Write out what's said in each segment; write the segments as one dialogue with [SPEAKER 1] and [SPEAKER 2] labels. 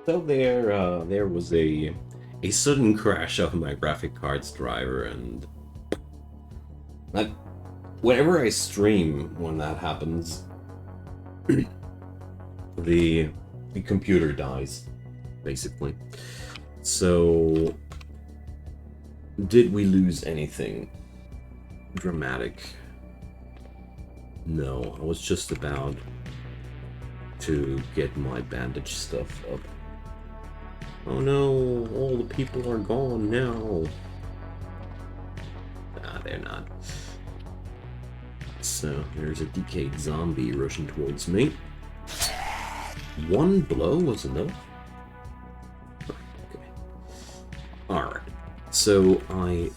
[SPEAKER 1] So there was a sudden crash of my graphic card's driver, and like whenever I stream, when that happens, the the computer dies, basically. So, did we lose anything dramatic? No, I was just about to get my bandage stuff up. Oh no, all the people are gone now. Ah, they're not. So, there's a decayed zombie rushing towards me. One blow was enough? Okay. Alright. So, I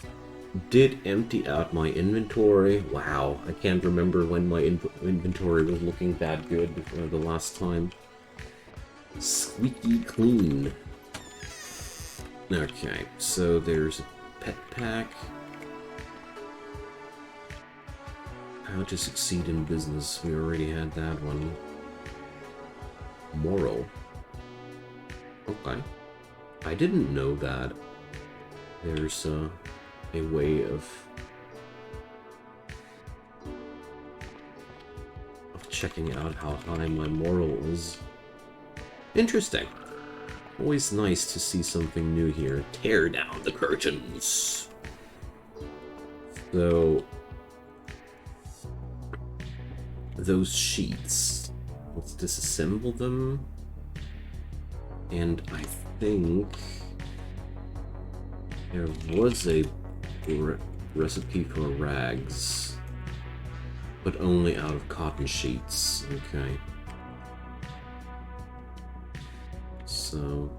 [SPEAKER 1] did empty out my inventory. Wow, I can't remember when my inventory was looking that good before the last time. Squeaky clean. Okay, so there's a pet pack. How to succeed in business. We already had that one. Moral. Okay. I didn't know that there's a way of checking out how high my moral is. Interesting. Always nice to see something new here. Tear down the curtains. So, those sheets. Let's disassemble them. And I think there was a recipe for rags, but only out of cotton sheets. Okay. So,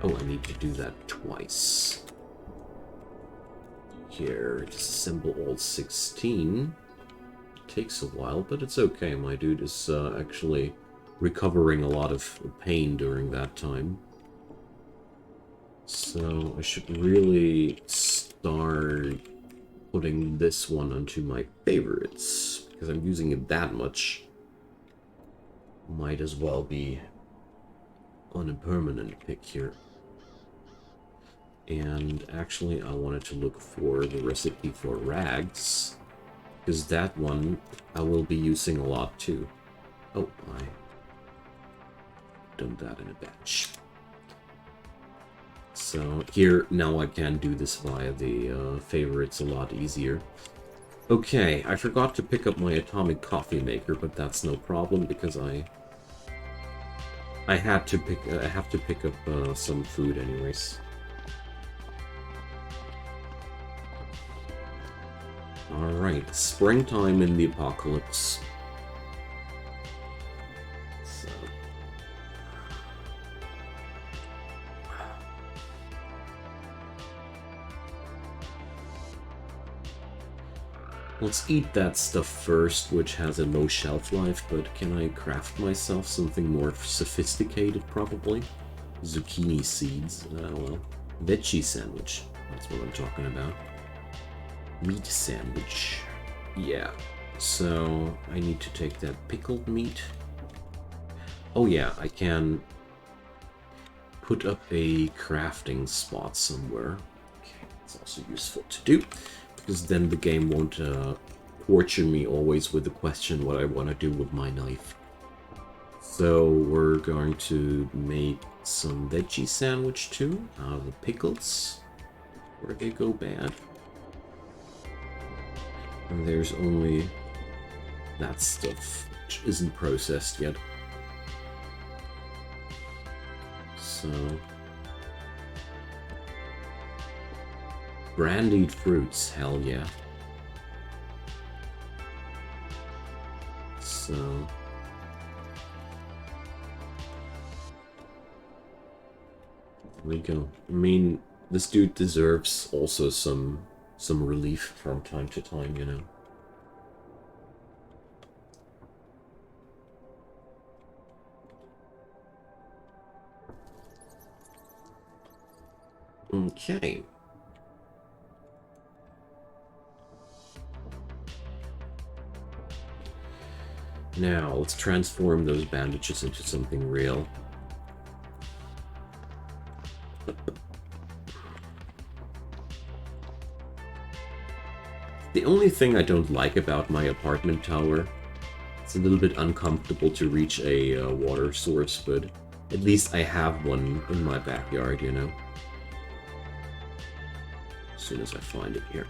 [SPEAKER 1] oh, I need to do that twice. Here, disassemble all 16. Takes a while, but it's okay. My dude is actually recovering a lot of pain during that time. So I should really start putting this one onto my favorites, because I'm using it that much. Might as well be on a permanent pick here. And actually I wanted to look for the recipe for rags, because that one I will be using a lot too. Oh, I've done that in a batch. So here, now I can do this via the favorites a lot easier. Okay, I forgot to pick up my atomic coffee maker, but that's no problem because I have to pick up some food anyways. Alright, springtime in the apocalypse. So. Let's eat that stuff first, which has a low shelf life, but can I craft myself something more sophisticated, probably? Zucchini seeds, well, veggie sandwich, that's what I'm talking about. Meat sandwich. Yeah. So I need to take that pickled meat. Oh yeah, I can put up a crafting spot somewhere. Okay, it's also useful to do, because then the game won't torture me always with the question what I want to do with my knife. So we're going to make some veggie sandwich too, out of the pickles, before they go bad. And there's only that stuff, which isn't processed yet. So... brandied fruits, hell yeah. So... there we go. I mean, this dude deserves also some relief from time to time, you know. Okay. Now, let's transform those bandages into something real. The only thing I don't like about my apartment tower, it's a little bit uncomfortable to reach a water source, but at least I have one in my backyard, you know? As soon as I find it here.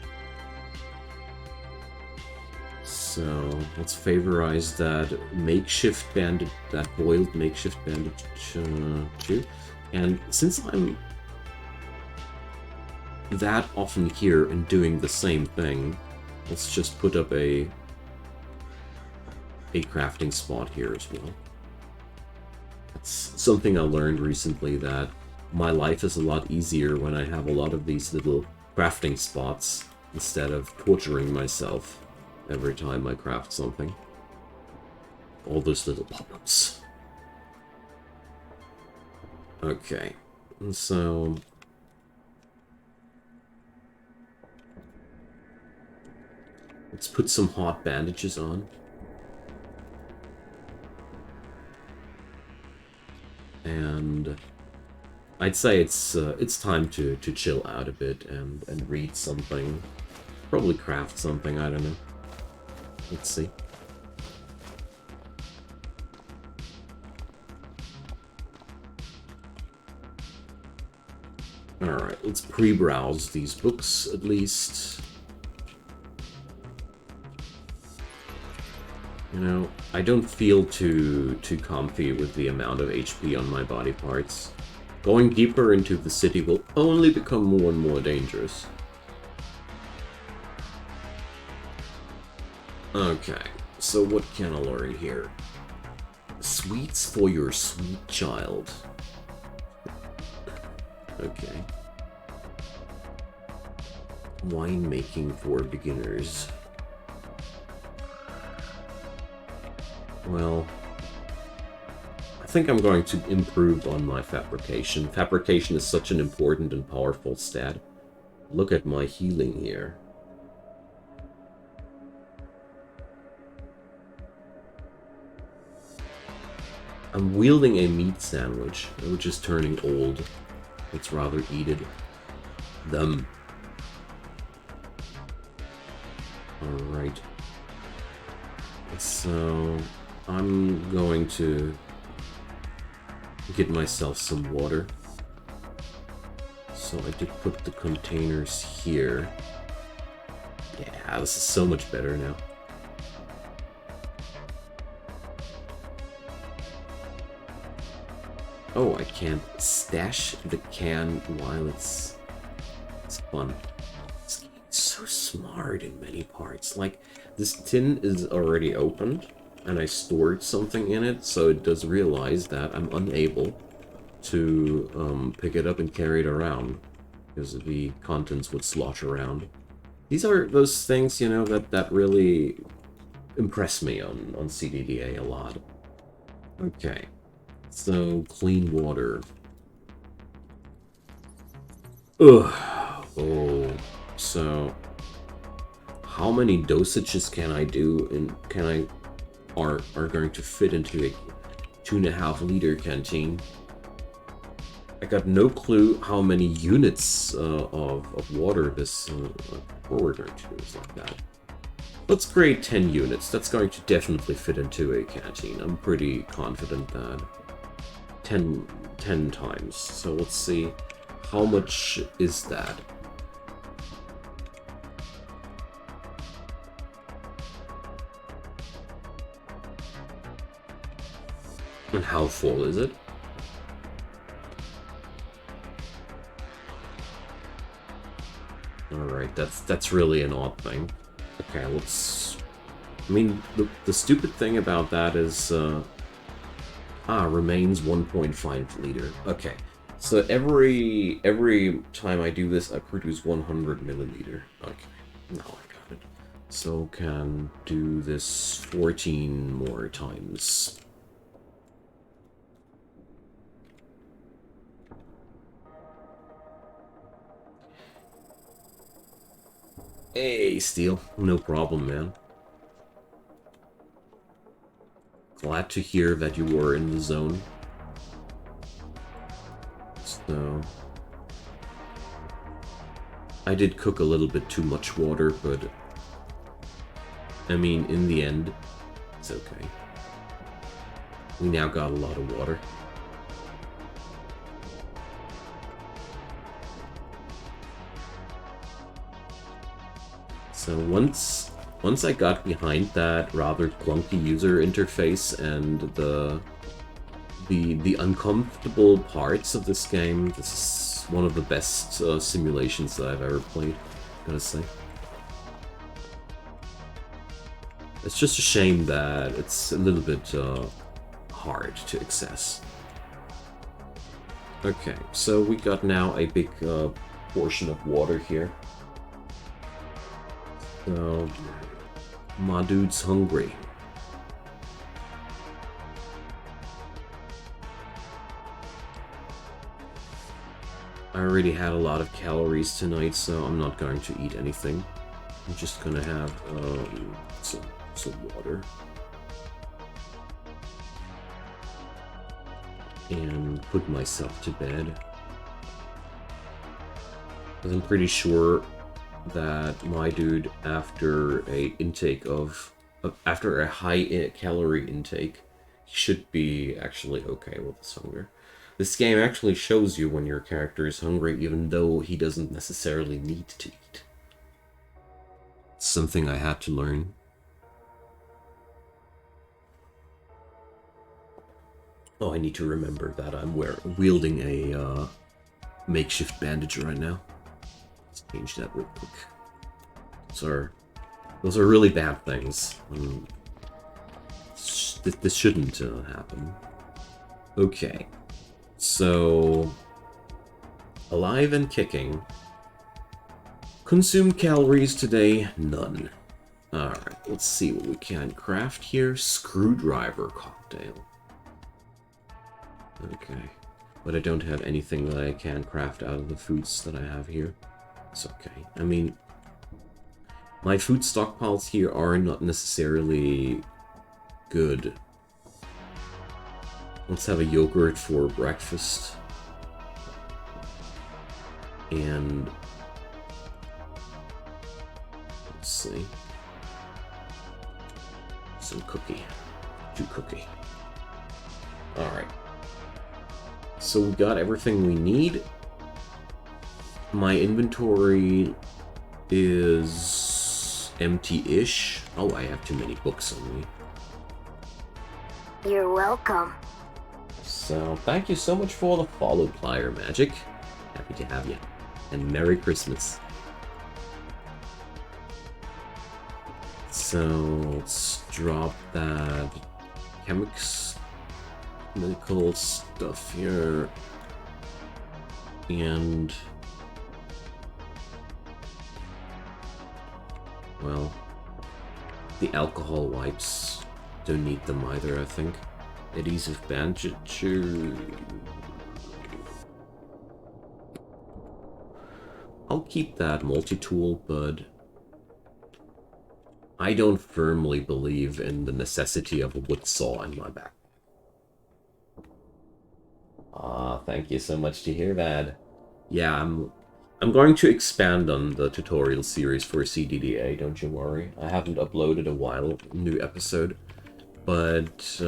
[SPEAKER 1] So, let's favorize that makeshift bandage, that boiled makeshift bandage too. And since I'm that often here and doing the same thing, let's just put up a crafting spot here as well. That's something I learned recently, that my life is a lot easier when I have a lot of these little crafting spots instead of torturing myself every time I craft something. All those little pop-ups. Okay, so let's put some hot bandages on. And I'd say it's time to chill out a bit and read something. Probably craft something, I don't know. Let's see. Alright, let's pre-browse these books at least. You know, I don't feel too comfy with the amount of HP on my body parts. Going deeper into the city will only become more and more dangerous. Okay, so what can I learn here? Sweets for your sweet child. Okay. Wine making for beginners. Well, I think I'm going to improve on my fabrication. Fabrication is such an important and powerful stat. Look at my healing here. I'm wielding a meat sandwich, which is turning old. Let's rather eat it. Them. Alright. So, I'm going to get myself some water. So I did put the containers here. Yeah, this is so much better now. Oh, I can't stash the can while it's fun. It's so smart in many parts. Like, this tin is already opened, and I stored something in it, so it does realize that I'm unable to pick it up and carry it around, because the contents would slosh around. These are those things, you know, that really impress me on CDDA a lot. Okay. So, clean water. Ugh. Oh. So, how many dosages can I do and are going to fit into a 2.5 liter canteen? I got no clue how many units of water this what we're going to do is like that. Let's create 10 units. That's going to definitely fit into a canteen. I'm pretty confident that 10 times. So let's see, how much is that? And how full is it? Alright, that's really an odd thing. Okay, let's... I mean, the stupid thing about that is... remains 1.5 liter. Okay, so every time I do this, I produce 100 milliliter. Okay, now I got it. So can do this 14 more times. Hey, Steel. No problem, man. Glad to hear that you were in the zone. So... I did cook a little bit too much water, but I mean, in the end, it's okay. We now got a lot of water. So once I got behind that rather clunky user interface and the uncomfortable parts of this game, this is one of the best simulations that I've ever played, gotta say. It's just a shame that it's a little bit hard to access. Okay, so we got now a big portion of water here. So, my dude's hungry. I already had a lot of calories tonight, so I'm not going to eat anything. I'm just gonna have some water. And put myself to bed. Because I'm pretty sure that my dude, after a high calorie intake, should be actually okay with his hunger. This game actually shows you when your character is hungry, even though he doesn't necessarily need to eat. It's something I had to learn. Oh, I need to remember that I'm wielding a makeshift bandage right now. Let's change that real quick. Those are really bad things. This shouldn't happen. Okay. So, alive and kicking. Consumed calories today, none. Alright, let's see what we can craft here. Screwdriver cocktail. Okay. But I don't have anything that I can craft out of the foods that I have here. It's okay. I mean, my food stockpiles here are not necessarily good. Let's have a yogurt for breakfast. And let's see. Some cookie. 2 cookie. Alright. So we got everything we need. My inventory is empty-ish. Oh, I have too many books on me.
[SPEAKER 2] You're welcome.
[SPEAKER 1] So, thank you so much for the follow, Plier Magic. Happy to have you. And Merry Christmas. So, let's drop that chemical stuff here. And, well, the alcohol wipes, don't need them either, I think. Adhesive bandage. I'll keep that multi-tool, but I don't firmly believe in the necessity of a wood saw in my back. Ah, thank you so much to hear that. Yeah, I'm going to expand on the tutorial series for CDDA, don't you worry. I haven't uploaded a new episode, but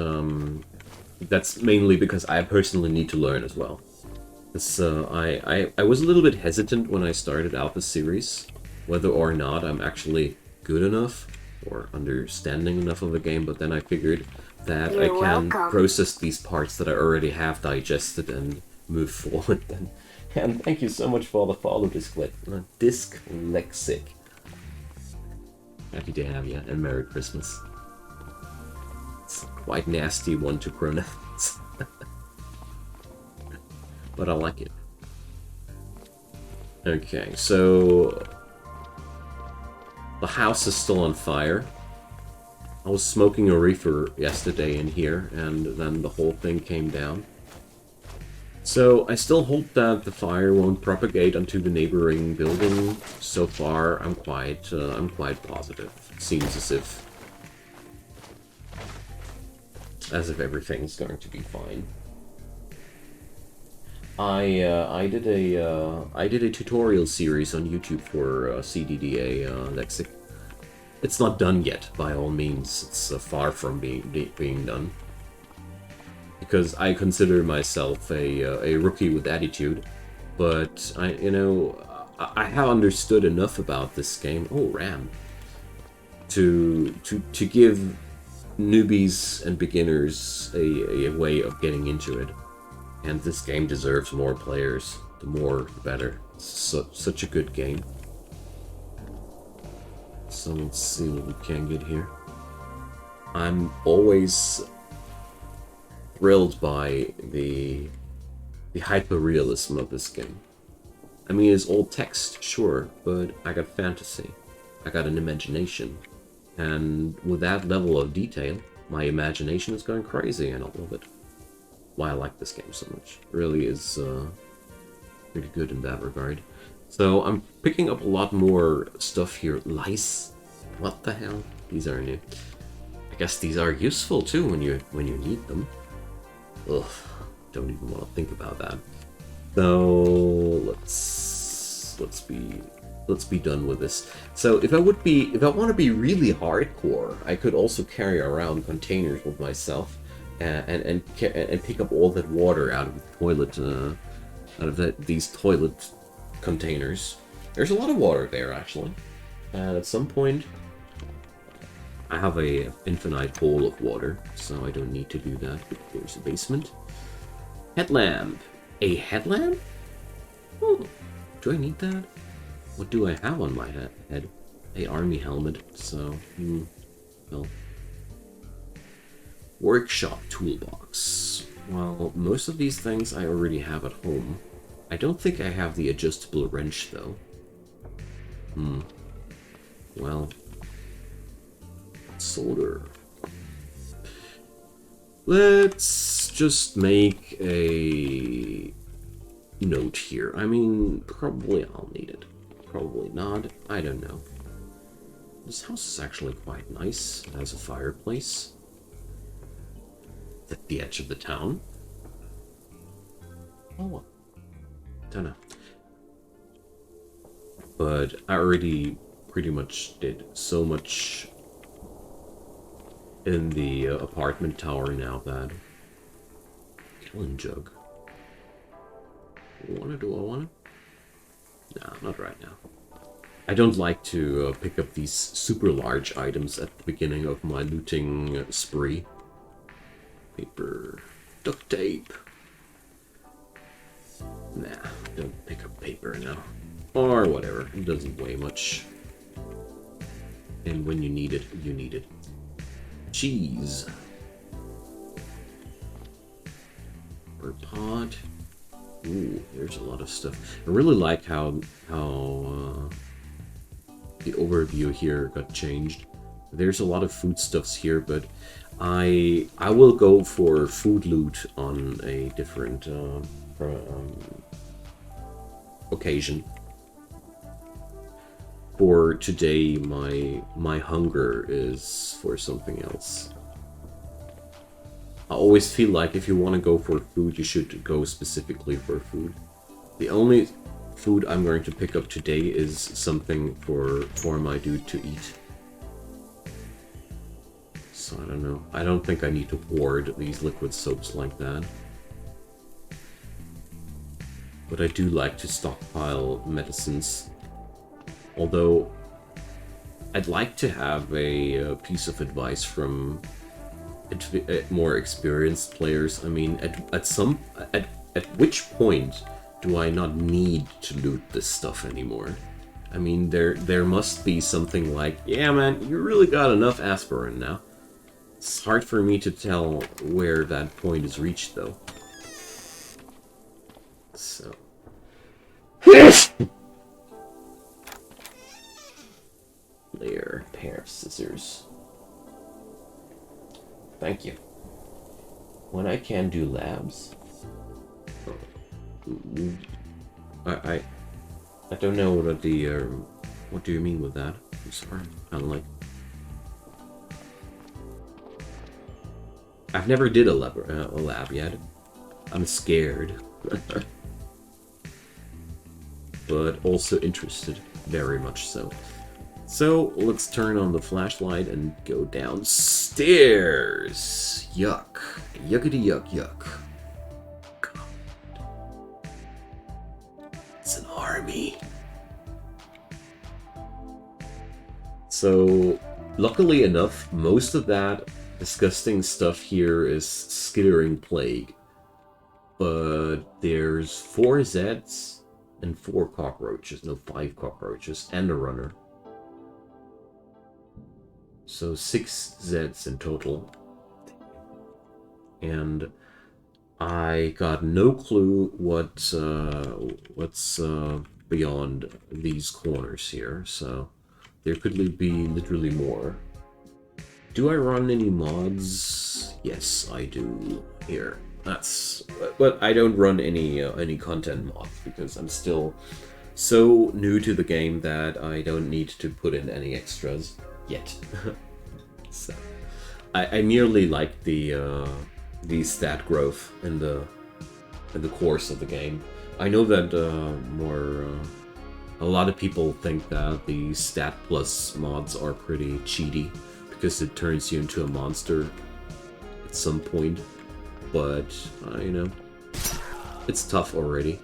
[SPEAKER 1] that's mainly because I personally need to learn as well. I was a little bit hesitant when I started out the series, whether or not I'm actually good enough or understanding enough of the game, but then I figured that I can process these parts that I already have digested and move forward then. And thank you so much for the follow, Dyslexic. Happy to have you, and Merry Christmas. It's a quite nasty one to pronounce. But I like it. Okay, so the house is still on fire. I was smoking a reefer yesterday in here, and then the whole thing came down. So I still hope that the fire won't propagate onto the neighboring building. So far, I'm quite positive. It seems as if everything's going to be fine. I did a tutorial series on YouTube for CDDA Lexic, It's not done yet, by all means. It's far from being done. Because I consider myself a rookie with attitude, but I have understood enough about this game. Oh, RAM. To give newbies and beginners a way of getting into it. And this game deserves more players. The more, the better. It's such a good game. So let's see what we can get here. I'm always thrilled by the hyper-realism of this game. I mean, it's all text, sure, but I got fantasy. I got an imagination. And with that level of detail, my imagination is going crazy, and I love it. Why I like this game so much. It really is pretty good in that regard. So I'm picking up a lot more stuff here. Lice? What the hell? These are new. I guess these are useful too when you need them. Ugh, don't even want to think about that. So let's be done with this. So if I want to be really hardcore, I could also carry around containers with myself and pick up all that water out of the toilet, these toilet containers. There's a lot of water there actually. And at some point, I have a infinite pool of water, so I don't need to do that. But there's a basement. Headlamp. A headlamp? Oh, do I need that? What do I have on my head? A army helmet, so, well. Workshop toolbox. Well, most of these things I already have at home. I don't think I have the adjustable wrench, though. Well. Solder. Let's just make a note here. I mean, probably I'll need it. Probably not. I don't know. This house is actually quite nice. It has a fireplace at the edge of the town. Oh, well. Don't know. But I already pretty much did so much in the apartment tower now that... Killing jug. Do I want it? No, not right now. I don't like to pick up these super large items at the beginning of my looting spree. Paper. Duct tape. Nah, don't pick up paper now. Or whatever, it doesn't weigh much. And when you need it, you need it. Cheese. Or pot. Ooh, there's a lot of stuff. I really like how the overview here got changed. There's a lot of foodstuffs here, but I will go for food loot on a different occasion. For today, my hunger is for something else. I always feel like if you want to go for food, you should go specifically for food. The only food I'm going to pick up today is something for my dude to eat. So I don't know. I don't think I need to hoard these liquid soaps like that. But I do like to stockpile medicines. Although, I'd like to have a piece of advice from more experienced players. I mean, at which point do I not need to loot this stuff anymore? I mean, there must be something like, yeah man, you really got enough aspirin now. It's hard for me to tell where that point is reached though. So... Layer, pair of scissors. Thank you. When I can do labs... I don't know what the... what do you mean with that? I'm sorry. Kind of like... I've never did a lab yet. I'm scared. But also interested. Very much so. So let's turn on the flashlight and go downstairs. Yuck. Yuckity yuck yuck. God. It's an army. So, luckily enough, most of that disgusting stuff here is skittering plague. But there's 4 Zeds and 4 cockroaches. No, 5 cockroaches and a runner. So 6 Zeds in total. And I got no clue what's beyond these corners here, so there could be literally more. Do I run any mods? Yes, I do. Here. But I don't run any content mods because I'm still so new to the game that I don't need to put in any extras yet. So I merely like the stat growth in the course of the game. I know that a lot of people think that the stat plus mods are pretty cheaty because it turns you into a monster at some point, but you know, it's tough already.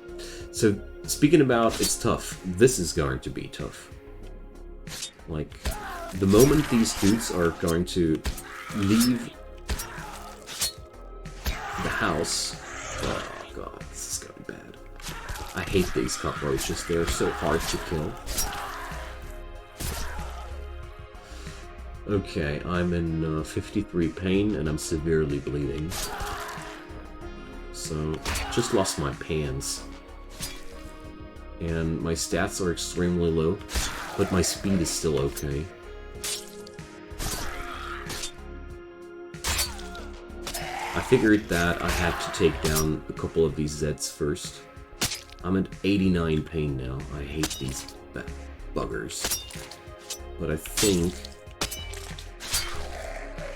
[SPEAKER 1] So speaking about it's tough, this is going to be tough. Like, the moment these dudes are going to leave the house, oh god, this is going bad. I hate these cockroaches, they're so hard to kill. Okay, I'm in 53 pain and I'm severely bleeding. So, just lost my pants. And my stats are extremely low, but my speed is still okay. I figured that I had to take down a couple of these Zeds first. I'm at 89 pain now. I hate these buggers. But I think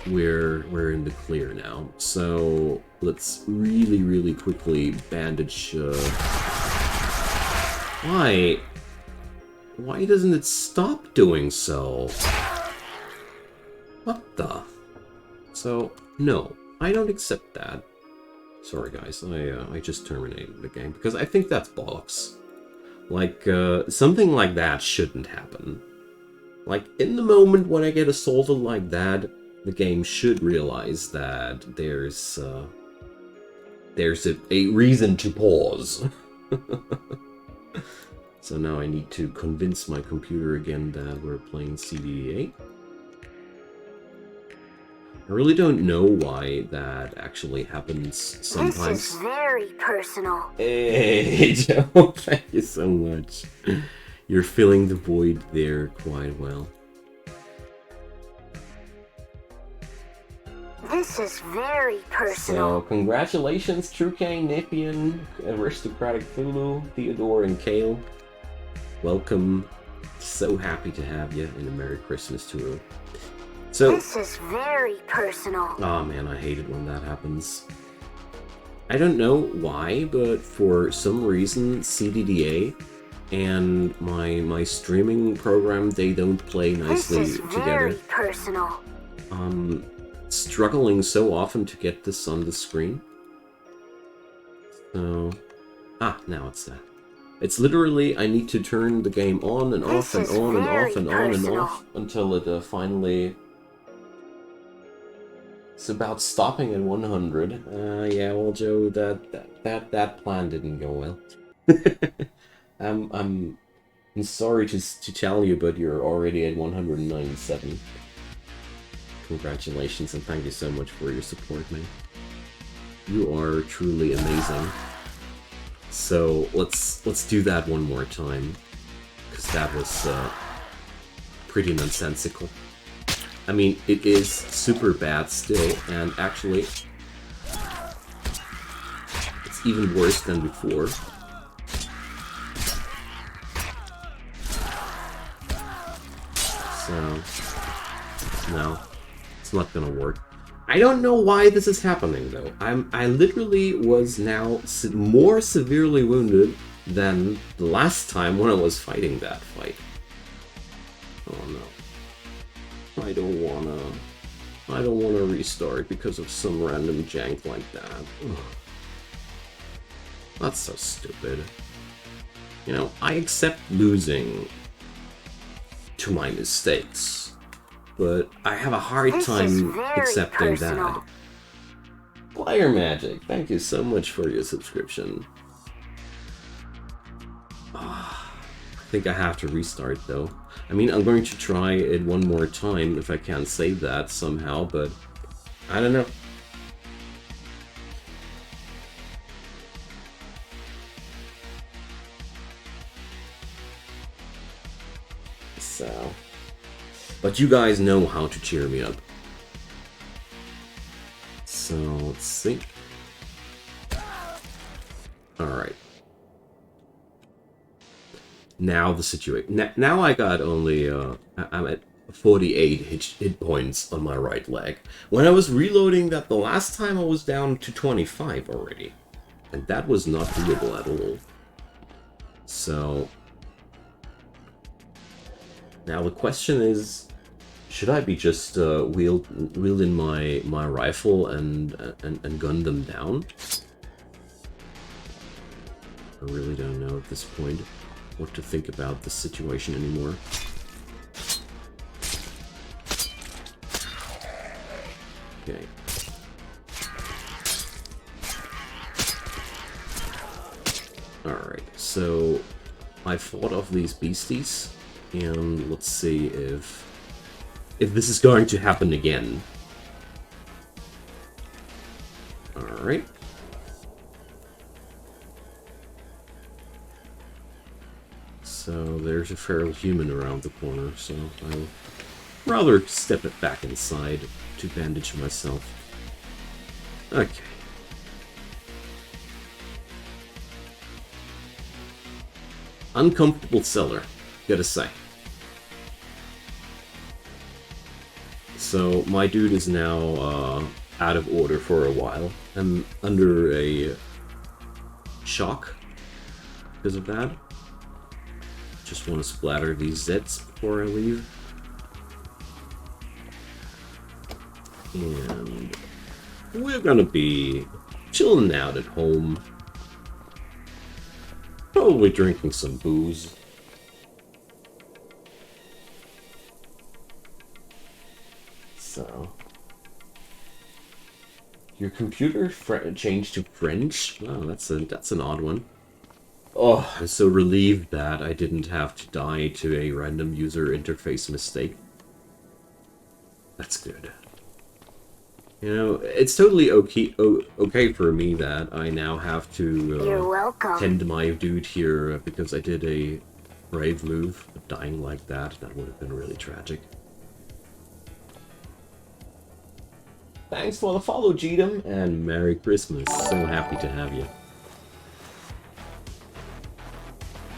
[SPEAKER 1] we're in the clear now. So let's really quickly bandage. Why doesn't it stop doing so? What the? So no, I don't accept that. Sorry guys, I just terminated the game because I think that's bollocks. Like something like that shouldn't happen. Like in the moment when I get assaulted like that, the game should realize that there's a reason to pause. So now I need to convince my computer again that we're playing CDDA. I really don't know why that actually happens sometimes.
[SPEAKER 2] This is very personal.
[SPEAKER 1] Hey, Joe, thank you so much. You're filling the void there quite well.
[SPEAKER 2] This is very personal.
[SPEAKER 1] So, congratulations, Truecane, Nipian, Aristocratic Thulu, Theodore, and Kale. Welcome. So happy to have you, and a Merry Christmas to you. So,
[SPEAKER 2] this is very personal.
[SPEAKER 1] Oh man, I hate it when that happens. I don't know why, but for some reason, CDDA and my streaming program, they don't play nicely
[SPEAKER 2] this is
[SPEAKER 1] together.
[SPEAKER 2] Very personal.
[SPEAKER 1] Struggling so often to get this on the screen. So, now it's that. It's literally, I need to turn the game on and off and on and off and on and off until it finally... It's about stopping at 100. Yeah, well, Joe, that plan didn't go well. I'm sorry to tell you, but you're already at 197. Congratulations, and thank you so much for your support, man. You are truly amazing. So let's do that one more time, because that was pretty nonsensical. I mean, it is super bad still, and actually, it's even worse than before. So, no, it's not gonna work. I don't know why this is happening, though. I literally was now more severely wounded than the last time when I was fighting that fight. Oh no. I don't wanna restart because of some random jank like that. Ugh. That's so stupid. You know, I accept losing to my mistakes, but I have a hard time accepting that. Player Magic, thank you so much for your subscription. I think I have to restart though. I mean, I'm going to try it one more time if I can save that somehow, but I don't know. So, but you guys know how to cheer me up. So, let's see. Alright. Now the situation. Now I got only, I'm at 48 hit points on my right leg. When I was reloading that the last time I was down to 25 already. And that was not doable at all. So, now the question is, should I be just wielding my rifle and gun them down? I really don't know at this point what to think about this situation anymore. Okay. Alright, so I fought off these beasties, and let's see if this is going to happen again. Alright. So there's a feral human around the corner, so I'll rather step it back inside to bandage myself. Okay. Uncomfortable cellar, gotta say. So my dude is now out of order for a while. I'm under a shock because of that. Just want to splatter these Zets before I leave. And we're gonna be chilling out at home. Probably drinking some booze. So, your computer changed to French? Wow, that's an odd one. Oh, I'm so relieved that I didn't have to die to a random user interface mistake. That's good. You know, it's totally okay for me that I now have to tend my dude here because I did a brave move, but dying like that would have been really tragic. Thanks for the follow, Jeedum, and Merry Christmas. So happy to have you.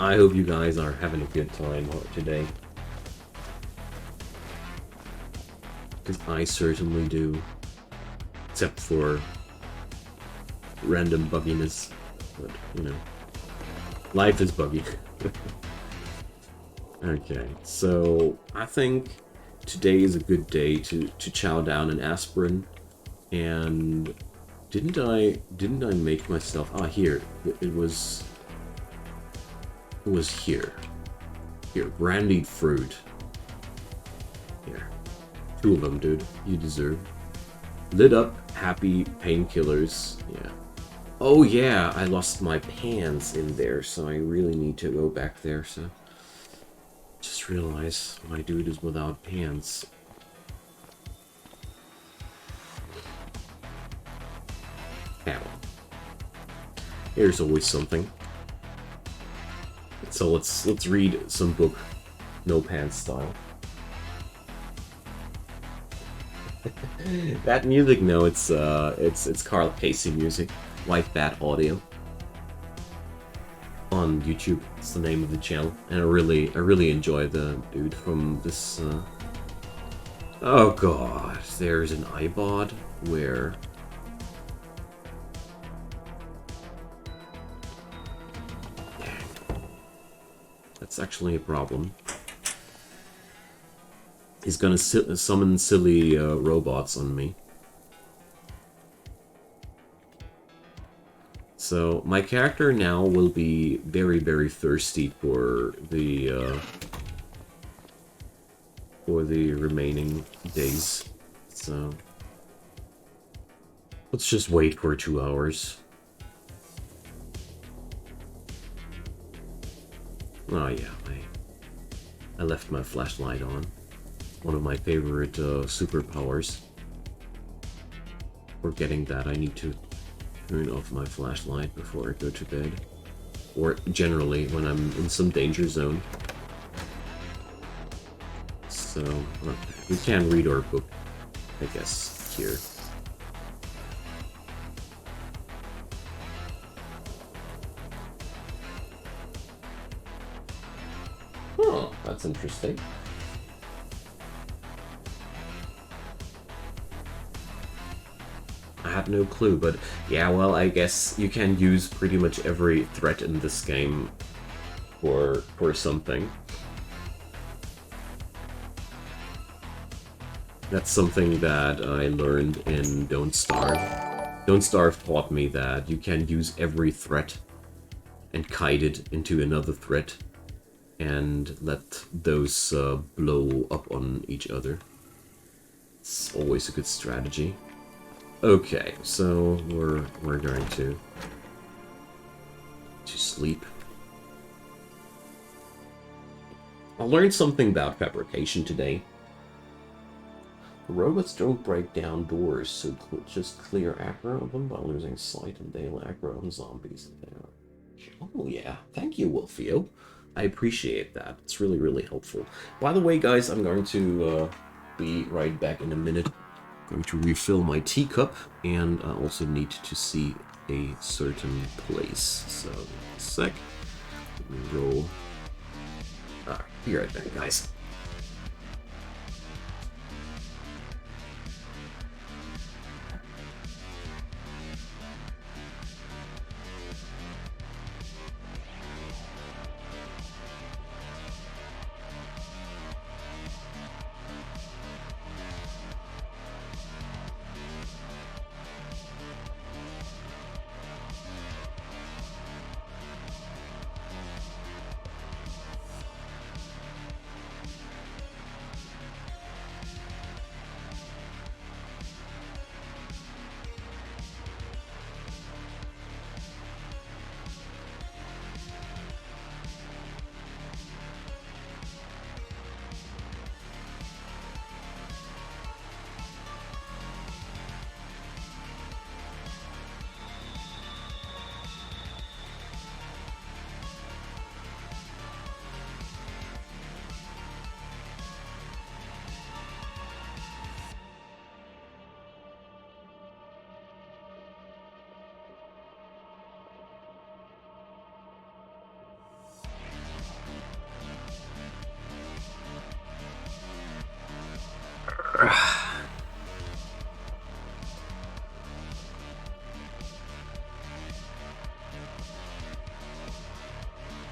[SPEAKER 1] I hope you guys are having a good time today. Because I certainly do. Except for random bugginess. But, you know, life is buggy. Okay, so I think today is a good day to chow down an aspirin. And didn't I make myself... Ah, here. It was here. Here, brandied fruit. Here. 2 of them, dude. You deserve. Lit up, happy painkillers. Yeah. Oh yeah, I lost my pants in there, so I really need to go back there, so... Just realized my dude is without pants. Ow. Here's always something. So let's read some book, no pants style. That music, no, it's Carl Casey music, White Bat Audio. On YouTube, it's the name of the channel, and I really enjoy the dude from this. Oh god, there's an iBot where. That's actually a problem. He's gonna summon silly robots on me. So my character now will be very, very thirsty for the remaining days. So let's just wait for 2 hours. Oh yeah, I left my flashlight on. One of my favorite superpowers. For getting that, I need to turn off my flashlight before I go to bed. Or generally, when I'm in some danger zone. So, we can read our book, I guess, here. Oh, that's interesting. I had no clue, but yeah, well, I guess you can use pretty much every threat in this game for something. That's something that I learned in Don't Starve. Don't Starve taught me that you can use every threat and kite it into another threat and let those blow up on each other. It's always a good strategy. Okay, so we're going to sleep. I learned something about fabrication today. Robots don't break down doors, so just clear aggro of them by losing sight and they'll aggro on zombies. Oh yeah, thank you, Wolfio. I appreciate that. It's really, really helpful. By the way, guys, I'm going to be right back in a minute. I'm going to refill my teacup, and I also need to see a certain place. So, a sec. Let me roll. Be right back, guys.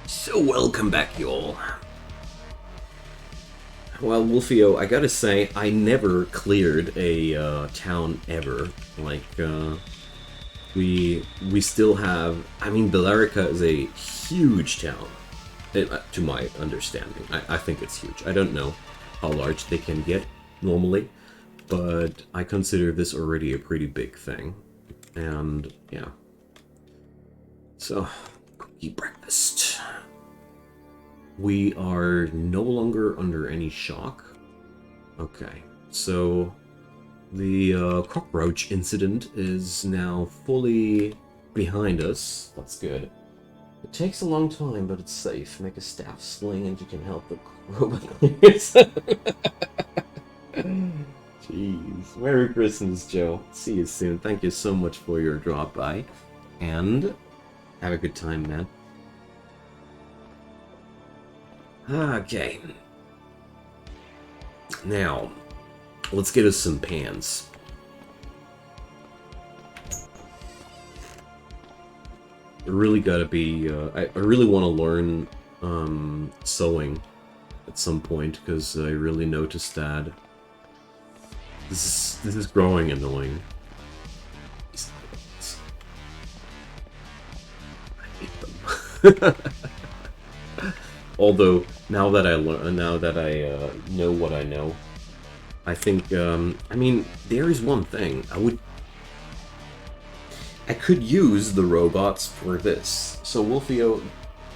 [SPEAKER 1] So welcome back, y'all. Well, Wolfio, I gotta say, I never cleared a town ever. Like, we still have... I mean, Billerica is a huge town, to my understanding. I think it's huge. I don't know how large they can get normally, but I consider this already a pretty big thing. And, yeah. So, cookie breakfast. We are no longer under any shock. Okay, so the cockroach incident is now fully behind us. That's good. It takes a long time, but it's safe. Make a staff sling and you can help the robot clears. Jeez. Merry Christmas, Joe. See you soon. Thank you so much for your drop by. And have a good time, man. Okay. Now, let's get us some pans. I really gotta be, I really want to learn sewing at some point, because I really noticed that this is growing annoying. These robots. I hate them. Although now that I know what I know, I think I mean there is one thing I could use the robots for this. So Wolfio,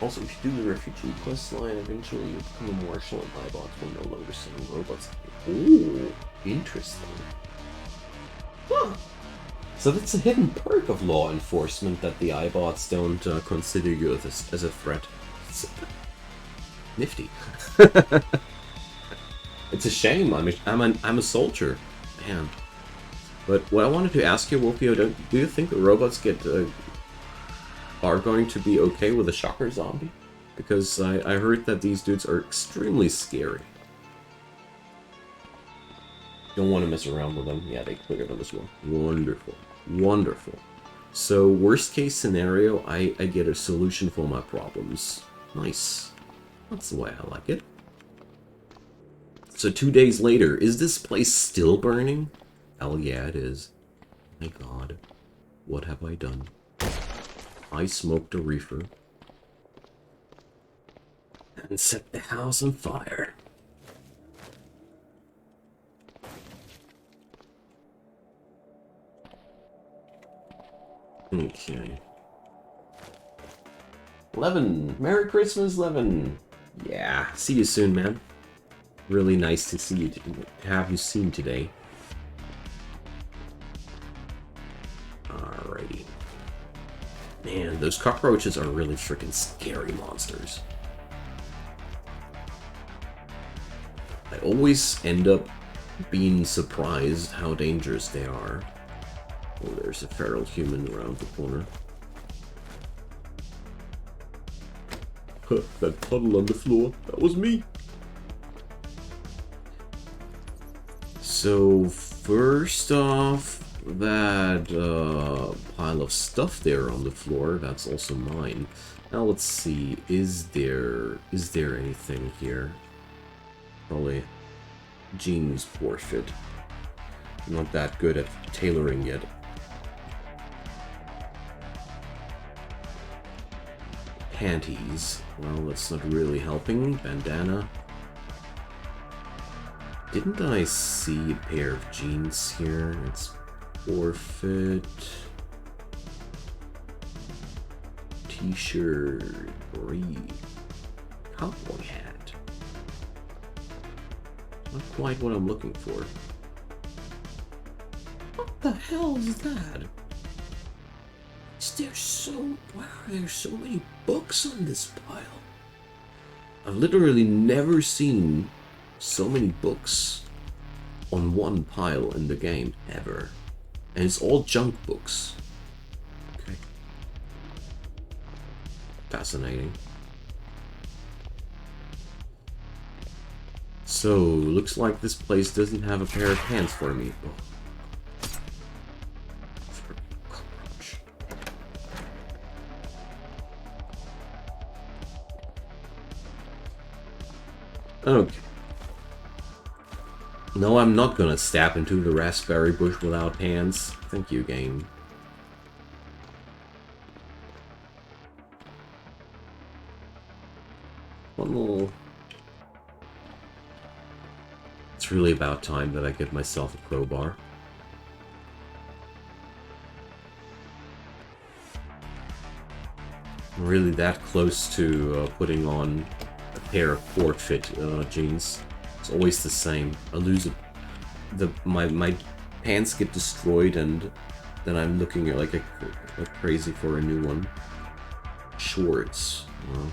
[SPEAKER 1] also if you do the refugee quest line, eventually you become a marshal and iBots will no longer send robots. Ooh, interesting. Huh. So that's a hidden perk of law enforcement that the iBots don't consider you as a threat. It's nifty. It's a shame. I'm a soldier, man. But what I wanted to ask you, Wolfio, do you think the robots are going to be okay with a shocker zombie? Because I heard that these dudes are extremely scary. Don't want to mess around with them. Yeah, they cleared them as well. Wonderful. Wonderful. So, worst case scenario, I get a solution for my problems. Nice. That's the way I like it. So 2 days later, is this place still burning? Hell yeah, it is. My god. What have I done? I smoked a reefer. And set the house on fire. Okay. 11! Merry Christmas, 11! Yeah, see you soon, man. Really nice to see you, to have you seen today. Alrighty. Man, those cockroaches are really freaking scary monsters. I always end up being surprised how dangerous they are. Oh, there's a feral human around the corner. Huh, that puddle on the floor, that was me. So, first off, that pile of stuff there on the floor, that's also mine. Now let's see, is there anything here? Probably Jean's portrait. Not that good at tailoring yet. Panties. Well, that's not really helping. Bandana. Didn't I see a pair of jeans here? It's forfeit. T-shirt. Cowboy hat. Not quite what I'm looking for. What the hell is that? There's so many books on this pile. I've literally never seen so many books on one pile in the game, ever. And it's all junk books. Okay. Fascinating. So, looks like this place doesn't have a pair of pants for me. Oh. Okay. No, I'm not gonna stab into the raspberry bush without hands. Thank you, game. One more. It's really about time that I get myself a crowbar. I'm really that close to putting on a pair of port-fit jeans. It's always the same. I lose it. My pants get destroyed, and then I'm looking at like crazy for a new one. Shorts. Well.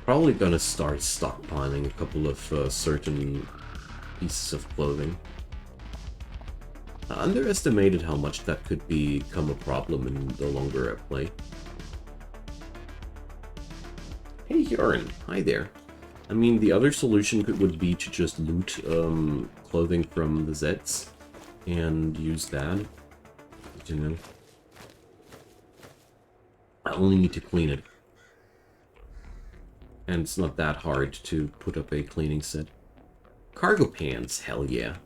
[SPEAKER 1] Probably gonna start stockpiling a couple of certain pieces of clothing. I underestimated how much that could become a problem in the longer I play. Hey, Joran. Hi there. I mean, the other solution would be to just loot clothing from the Zeds. and use that. You know, I only need to clean it. And it's not that hard to put up a cleaning set. Cargo pants, hell yeah.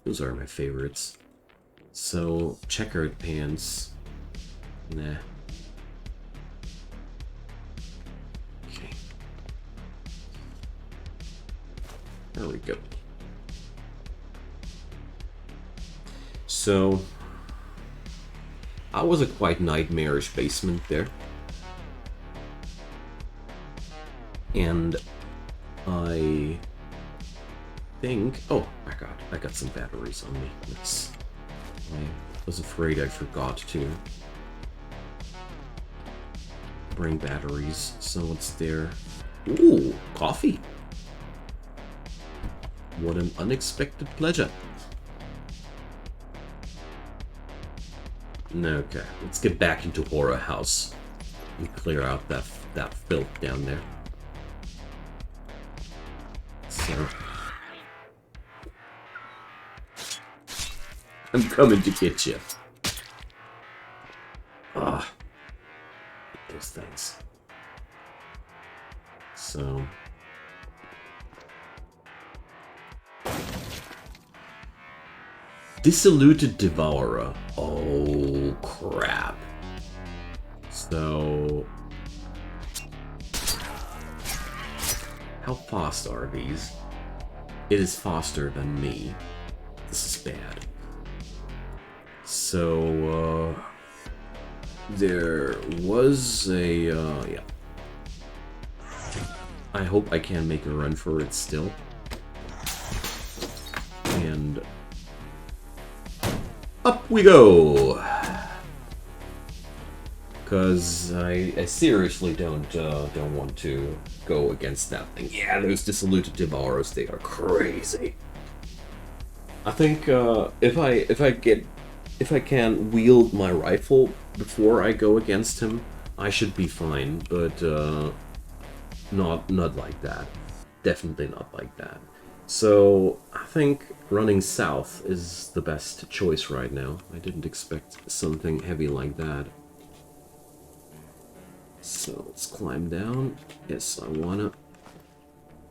[SPEAKER 1] Those are my favorites. So, checkered pants. Nah. Okay. There we go. So, I was a quite nightmarish basement there. And I think... Oh, I got some batteries on me. I was afraid I forgot to bring batteries. So what's there? Ooh, coffee. What an unexpected pleasure. Okay, let's get back into Horror House and clear out that filth down there. So, I'm coming to get you. Ah, those things. So, Disilluted Devourer. Oh, crap. So, how fast are these? It is faster than me. This is bad. So, there was a, yeah. I hope I can make a run for it still. And up we go! Because I seriously don't want to go against that thing. Yeah, those Disilluted Devourers, they are crazy. I think if I can wield my rifle before I go against him, I should be fine. But not like that. Definitely not like that. So I think running south is the best choice right now. I didn't expect something heavy like that. So let's climb down. Yes, I wanna.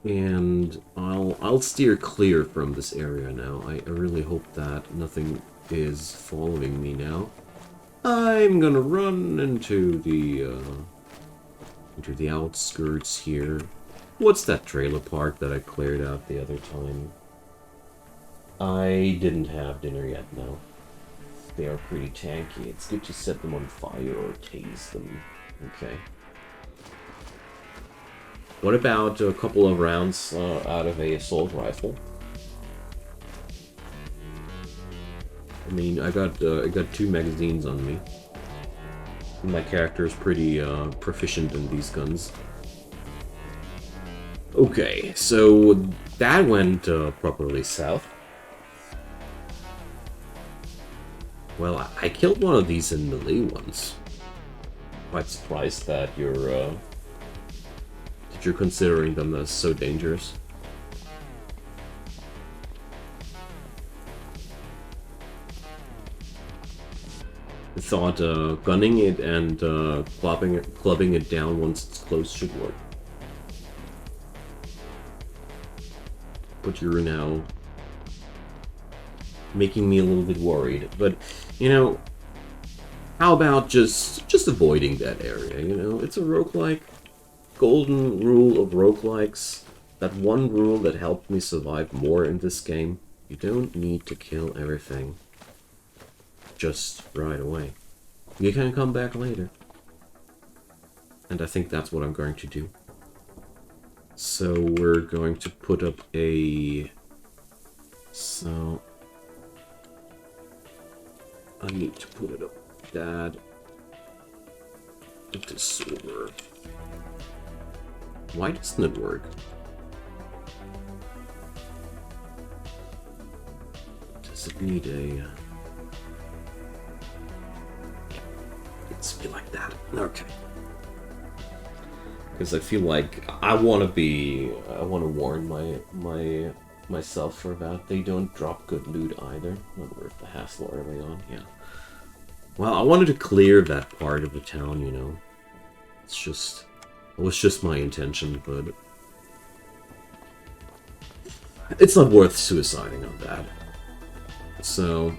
[SPEAKER 1] And I'll steer clear from this area now. I really hope that nothing is following me now. I'm gonna run into the outskirts here. What's that trailer park that I cleared out the other time? I didn't have dinner yet, no. They are pretty tanky. It's good to set them on fire or tase them. Okay. What about a couple of rounds out of a assault rifle? I mean, I got 2 magazines on me. My character is pretty proficient in these guns. Okay, so that went properly south. Well, I killed one of these in melee once. Quite surprised that you're considering them as so dangerous. I thought gunning it and clubbing it down once it's close should work. But you're now making me a little bit worried. But, you know, how about just avoiding that area, you know? It's a roguelike. Golden rule of roguelikes. That one rule that helped me survive more in this game. You don't need to kill everything just right away. You can come back later. And I think that's what I'm going to do. So we're going to put up a... So... I need to put it up like that. Into silver. Why doesn't it work? Does it need a... It's be like that. Okay. Because I feel like I want to warn my myself for that. They don't drop good loot either. Not worth the hassle early on, yeah. Well, I wanted to clear that part of the town, you know. It was just my intention, but it's not worth suiciding on that. So,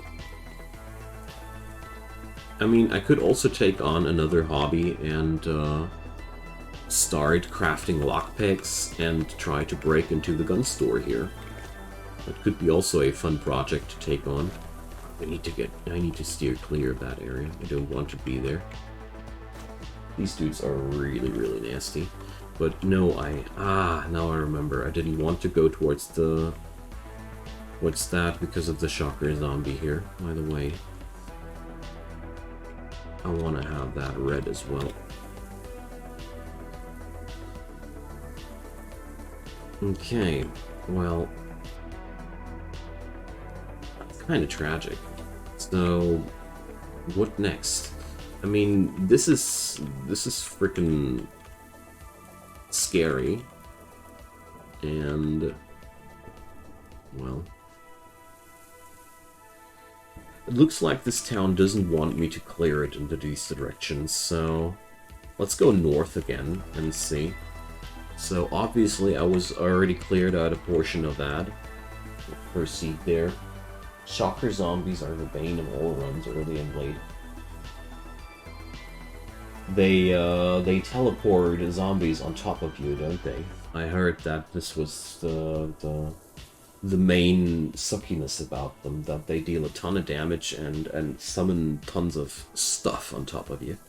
[SPEAKER 1] I mean, I could also take on another hobby and start crafting lockpicks and try to break into the gun store here. That could be also a fun project to take on. I need to steer clear of that area. I don't want to be there. These dudes are really, really nasty. But no, now I remember. I didn't want to go towards the... What's that? Because of the shocker zombie here, by the way. I want to have that red as well. Okay, well... It's kind of tragic. So, what next? I mean, this is freaking scary. And, well... It looks like this town doesn't want me to clear it into these directions, so... Let's go north again and see. So, obviously, I was already cleared out a portion of that. Proceed there. Shocker zombies are the bane of all runs early and late. They teleport zombies on top of you, don't they? I heard that this was the main suckiness about them, that they deal a ton of damage and summon tons of stuff on top of you.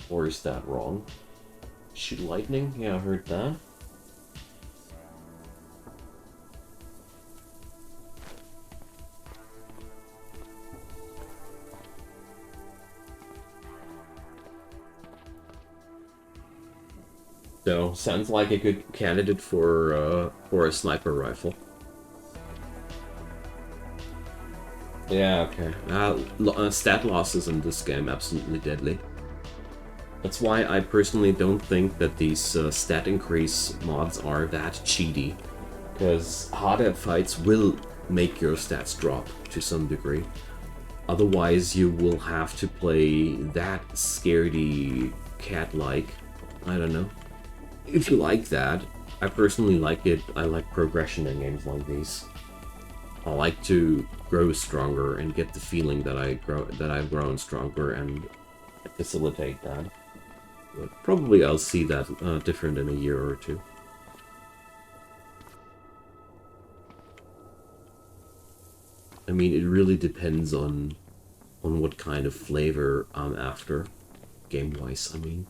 [SPEAKER 1] Or is that wrong? Shoot lightning? Yeah, I heard that. So, sounds like a good candidate for a sniper rifle. Yeah, okay. Stat losses in this game absolutely deadly. That's why I personally don't think that these stat increase mods are that cheaty. Because hard fights will make your stats drop to some degree. Otherwise, you will have to play that scaredy cat-like. I don't know. If you like that, I personally like it. I like progression in games like these. I like to grow stronger and get the feeling that I've grown stronger and facilitate that. But probably I'll see that different in a year or two. I mean, it really depends on what kind of flavor I'm after, game-wise, I mean.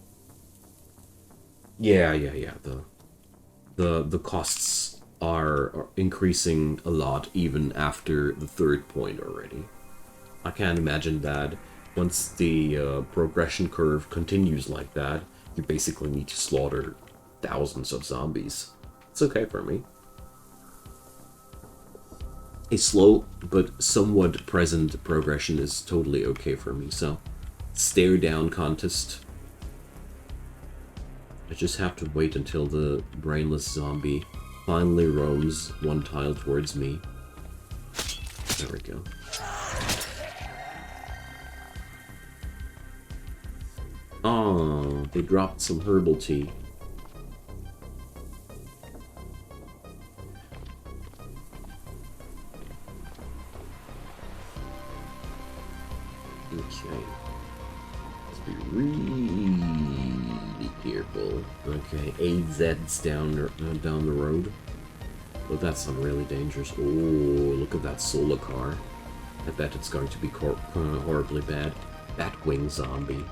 [SPEAKER 1] Yeah. The costs are increasing a lot even after the third point already. I can't imagine that once the progression curve continues like that, you basically need to slaughter thousands of zombies. It's okay for me. A slow but somewhat present progression is totally okay for me, so stare down contest. I just have to wait until the brainless zombie finally roams one tile towards me. There we go. Oh, they dropped some herbal tea. Okay. Let's be really careful. Okay, AZ's down the road. Oh, that's not really dangerous. Oh, look at that solar car. I bet it's going to be horribly bad. Batwing zombie.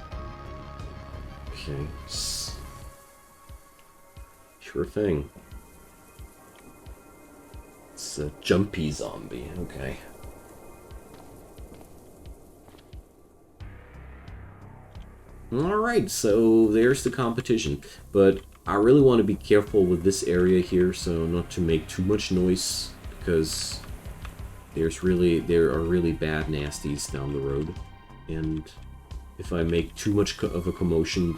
[SPEAKER 1] Okay. Sure thing. It's a jumpy zombie. Okay. Alright, so there's the competition. But I really want to be careful with this area here, so not to make too much noise, because there are really bad nasties down the road. And if I make too much of a commotion,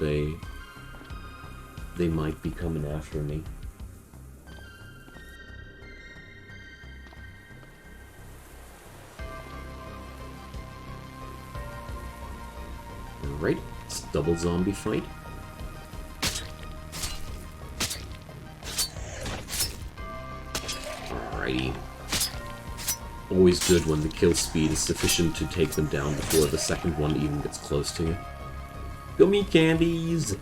[SPEAKER 1] they might be coming after me. Alright, it's a double zombie fight. Alrighty. Always good when the kill speed is sufficient to take them down before the second one even gets close to you. Gummy candies!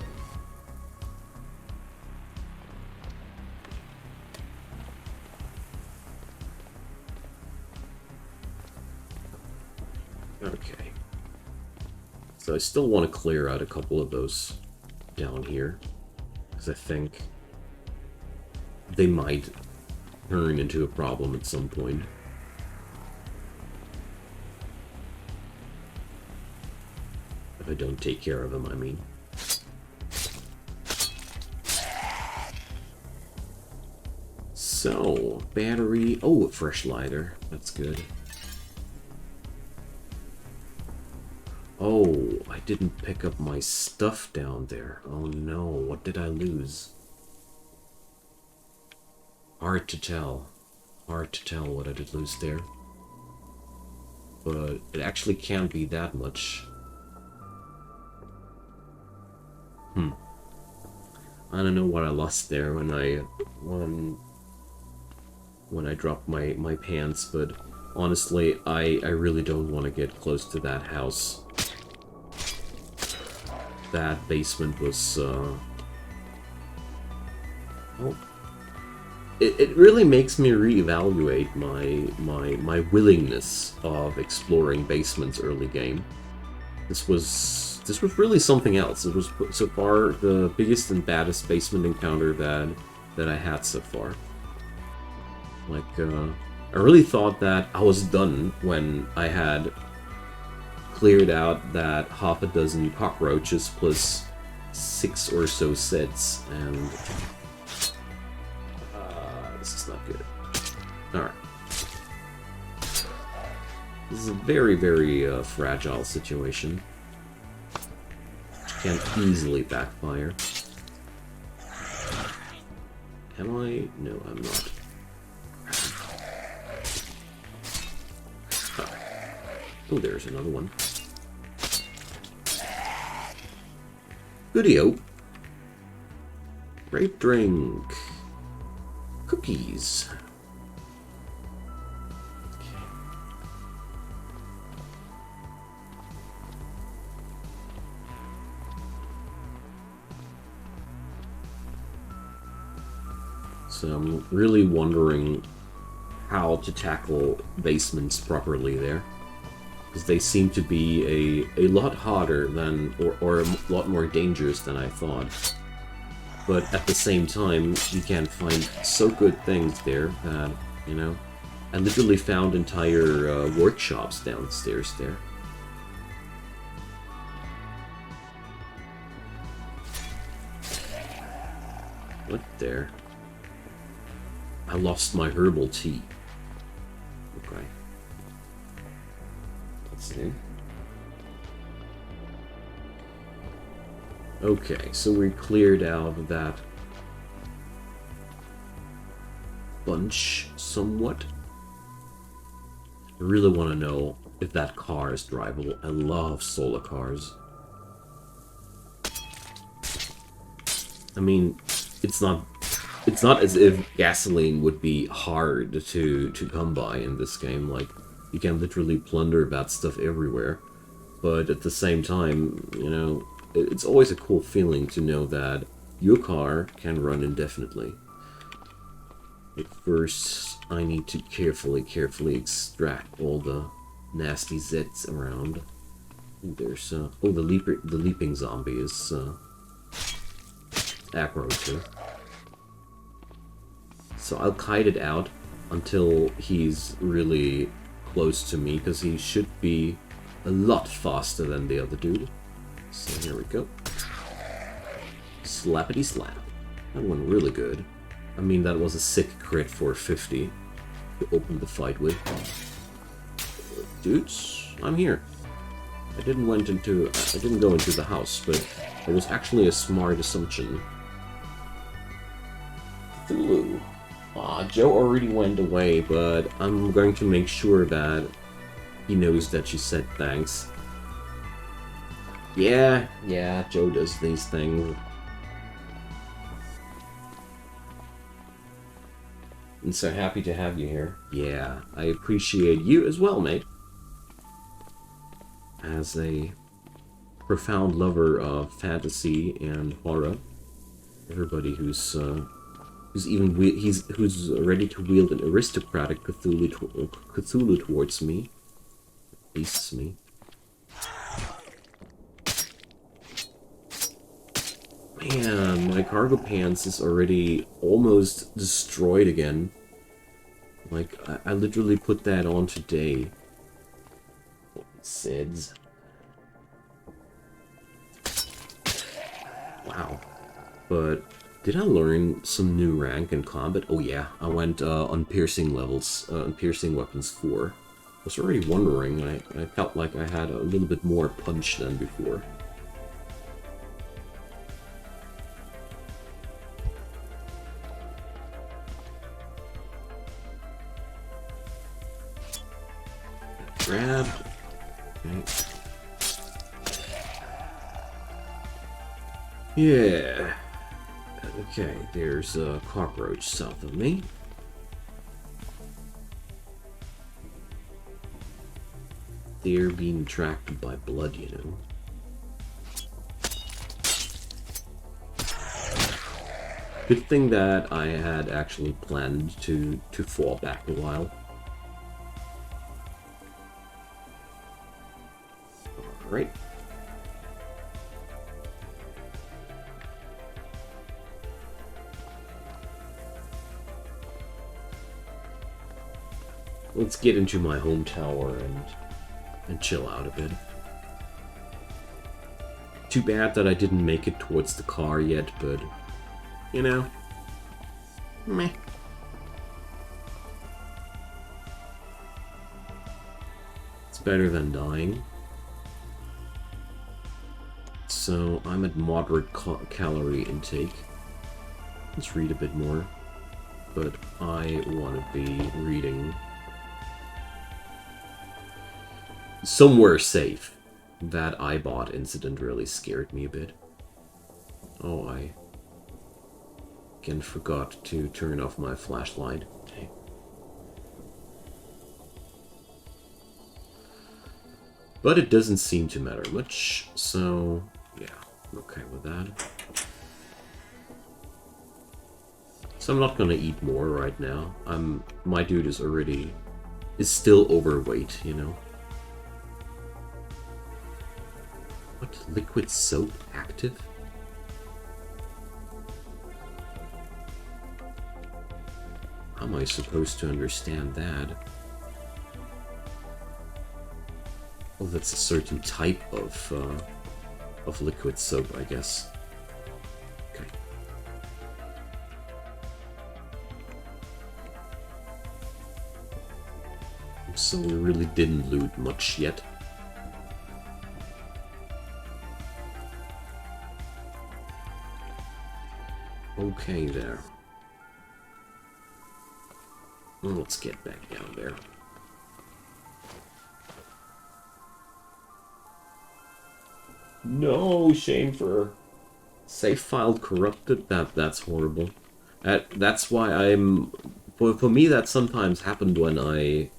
[SPEAKER 1] Okay. So I still want to clear out a couple of those down here, because I think they might turn into a problem at some point. If I don't take care of them, I mean. So, battery... Oh, a fresh lighter. That's good. Oh, I didn't pick up my stuff down there. Oh no, what did I lose? Hard to tell. Hard to tell what I did lose there. But it actually can't be that much. I don't know what I lost there when I dropped my pants, but honestly, I really don't want to get close to that house. That basement was, well, it really makes me reevaluate my willingness of exploring basements early game. This was really something else. It was so far the biggest and baddest basement encounter that I had so far. Like, I really thought that I was done when I had cleared out that half a dozen cockroaches plus 6 or so sets, and this is not good. Alright. This is a very, very fragile situation. Can easily backfire. Am I? No, I'm not. Oh, there's another one. Goodie-o. Grape drink. Cookies. So I'm really wondering how to tackle basements properly there, because they seem to be a lot harder than, or a lot more dangerous than I thought. But at the same time, you can find so good things there that, you know, I literally found entire workshops downstairs there. What there? I lost my herbal tea. Okay. Let's see. Okay, so we cleared out that bunch somewhat. I really want to know if that car is drivable. I love solar cars. I mean, it's not as if gasoline would be hard to come by in this game. Like, you can literally plunder that stuff everywhere. But at the same time, you know, it's always a cool feeling to know that your car can run indefinitely. But first, I need to carefully extract all the nasty Zeds around. There's, oh, the leaping zombie is, aggro too. So I'll kite it out until he's really close to me, because he should be a lot faster than the other dude. So here we go. Slappity slap. That went really good. I mean, that was a sick crit for 50 to open the fight with. Dudes, I'm here. I didn't go into the house, but it was actually a smart assumption. Cthulhu. Aw, Joe already went away, but I'm going to make sure that he knows that she said thanks. Yeah, Joe does these things. And so happy to have you here. Yeah, I appreciate you as well, mate. As a profound lover of fantasy and horror, everybody who's ready to wield an aristocratic Cthulhu towards me, beasts me. Man, my cargo pants is already almost destroyed again. Like, I literally put that on today. SIDS. Wow. But did I learn some new rank in combat? Oh yeah, I went on piercing levels, piercing weapons 4. I was already wondering, I felt like I had a little bit more punch than before. Grabbed. Okay. Yeah. Okay, there's a cockroach south of me. They're being attracted by blood, you know. Good thing that I had actually planned to fall back a while. Alright. Let's get into my home tower and chill out a bit. Too bad that I didn't make it towards the car yet, but, you know, meh. It's better than dying. So, I'm at moderate calorie intake. Let's read a bit more. But I want to be reading Somewhere Safe. That iBot incident really scared me a bit. Oh, I again forgot to turn off my flashlight. Okay. But it doesn't seem to matter much, so yeah, I'm okay with that. So I'm not gonna eat more right now. My dude is still overweight, you know. What? Liquid soap active? How am I supposed to understand that? Oh, that's a certain type of liquid soap, I guess. Okay. So we really didn't loot much yet. Okay there. Let's get back down there. No, Shanefer. Save file corrupted? That's horrible. That's why for me that sometimes happened when I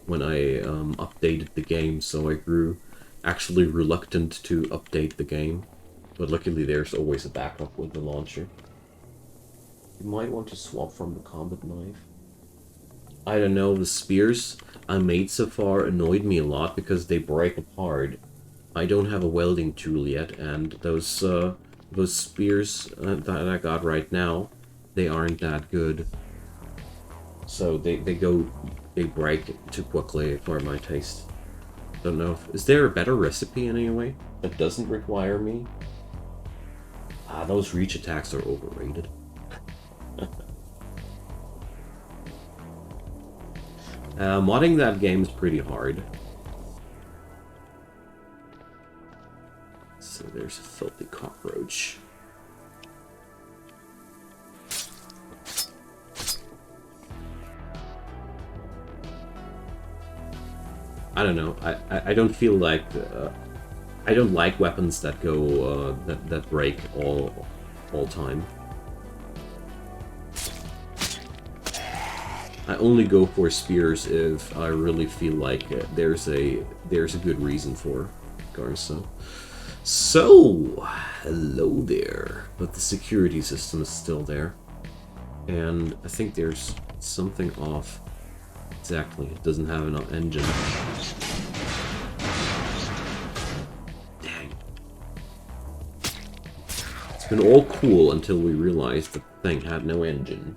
[SPEAKER 1] updated the game, so I grew actually reluctant to update the game. But luckily there's always a backup with the launcher. You might want to swap from the combat knife. I don't know, the spears I made so far annoyed me a lot because they break apart. I don't have a welding tool yet, and those spears that I got right now, they aren't that good. So they break too quickly for my taste. Don't know is there a better recipe anyway that doesn't require me? Ah, those reach attacks are overrated. Modding that game is pretty hard. So there's a filthy cockroach. I don't know. I don't feel like I don't like weapons that go that break all time. I only go for spears if I really feel like there's a good reason for going so. So, hello there. But the security system is still there. And I think there's something off. Exactly, it doesn't have an engine. Dang. It's been all cool until we realized the thing had no engine.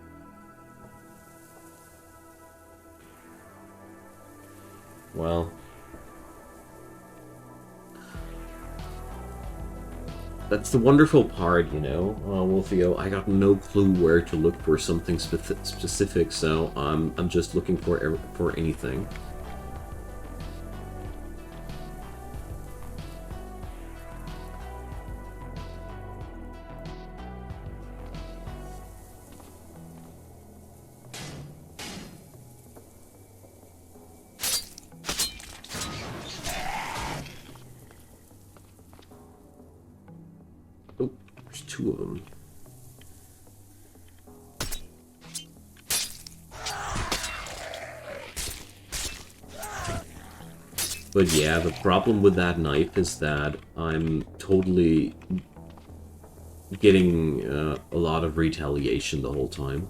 [SPEAKER 1] Well, that's the wonderful part, you know, Wolfio. I got no clue where to look for something specific, so I'm just looking for anything. Oh, there's two of them. But yeah, the problem with that knife is that I'm totally getting a lot of retaliation the whole time.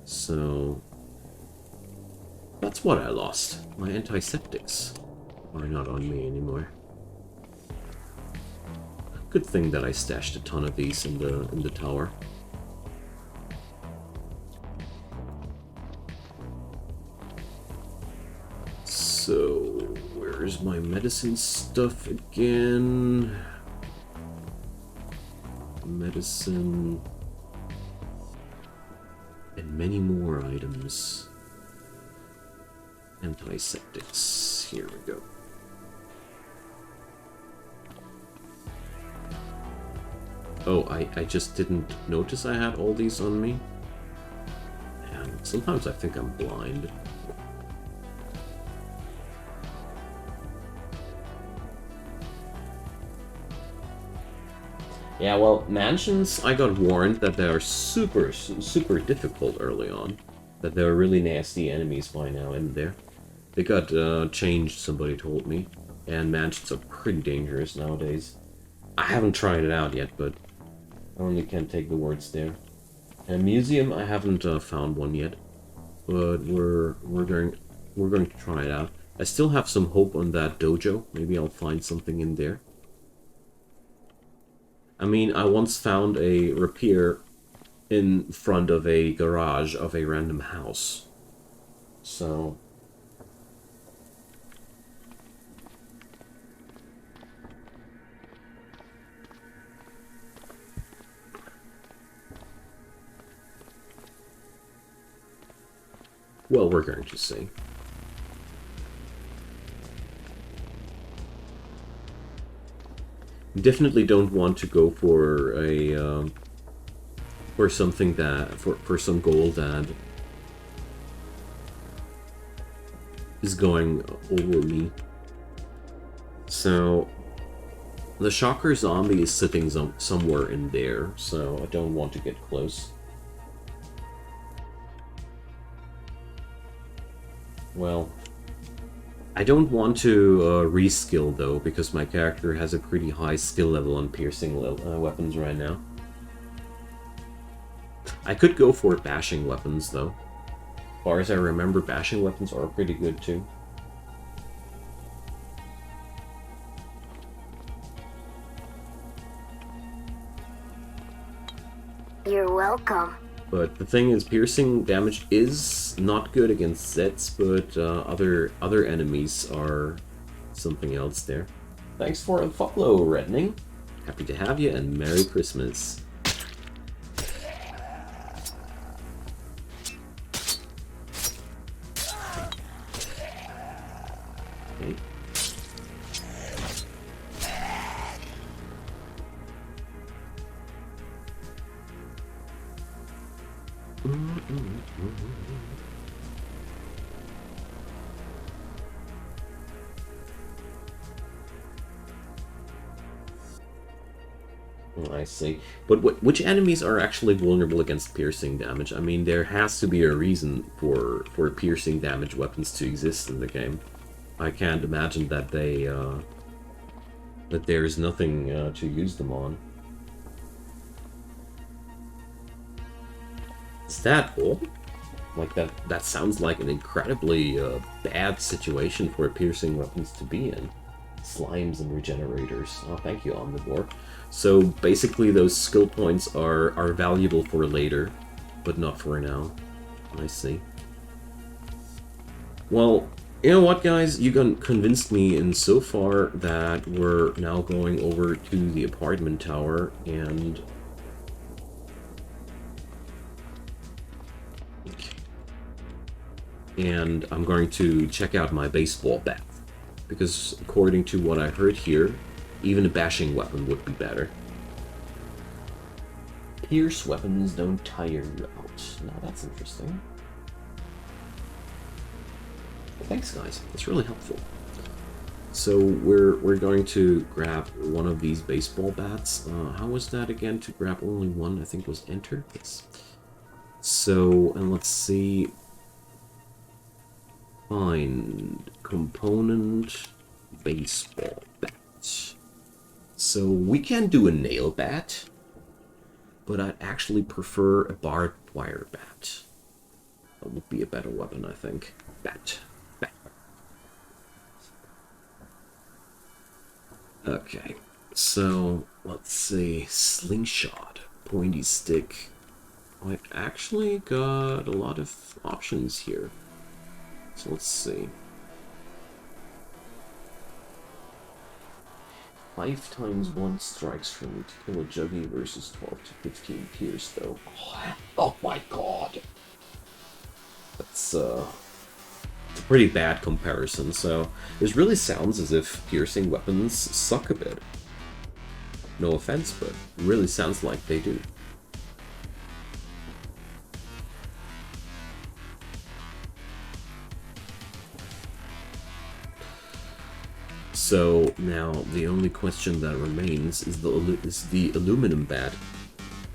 [SPEAKER 1] So that's what I lost. My antiseptics are not on me anymore. Good thing that I stashed a ton of these in the tower. So, where's my medicine stuff again? Medicine. And many more items. Antiseptics. Here we go. Oh, I just didn't notice I had all these on me. And sometimes I think I'm blind. Yeah, well, mansions, I got warned that they are super difficult early on. That they're really nasty enemies by now in there. They got changed, somebody told me. And mansions are pretty dangerous nowadays. I haven't tried it out yet, but I only can take the words there. And a museum, I haven't found one yet. But we're going to try it out. I still have some hope on that dojo. Maybe I'll find something in there. I mean, I once found a rapier in front of a garage of a random house. So... well, we're going to see. Definitely don't want to go for a for something that for some goal that is going over me. So the shocker zombie is sitting somewhere in there, so I don't want to get close. Well, I don't want to reskill though, because my character has a pretty high skill level on piercing weapons right now. I could go for bashing weapons though. As far as I remember, bashing weapons are pretty good too.
[SPEAKER 2] You're welcome.
[SPEAKER 1] But the thing is, piercing damage is not good against Zets, but other enemies are something else there. Thanks for a follow, Reddening. Happy to have you, and Merry Christmas. Okay. Oh, I see. But which enemies are actually vulnerable against piercing damage? I mean, there has to be a reason for piercing damage weapons to exist in the game. I can't imagine that that there is nothing to use them on. Is that all? Like that sounds like an incredibly bad situation for piercing weapons to be in. Slimes and regenerators. Oh, thank you, Omnivore. So basically those skill points are valuable for later, but not for now. I see. Well, you know what, guys? You convinced me in so far that we're now going over to the apartment tower and... And I'm going to check out my baseball bat. Because according to what I heard here, even a bashing weapon would be better. Pierce weapons don't tire you out. Now that's interesting. Thanks, guys. That's really helpful. So we're going to grab one of these baseball bats. How was that again? To grab only one, I think was enter. Yes. So, and let's see. Find component baseball bat. So we can do a nail bat, but I'd actually prefer a barbed wire bat. That would be a better weapon, I think. Bat. Okay, so let's see. Slingshot, pointy stick. I actually got a lot of options here. So let's see. 5 times 1 strikes from to kill a juggy versus 12 to 15 pierce, though. Oh my god! That's a pretty bad comparison, so this really sounds as if piercing weapons suck a bit. No offense, but it really sounds like they do. So now the only question that remains is the aluminum bat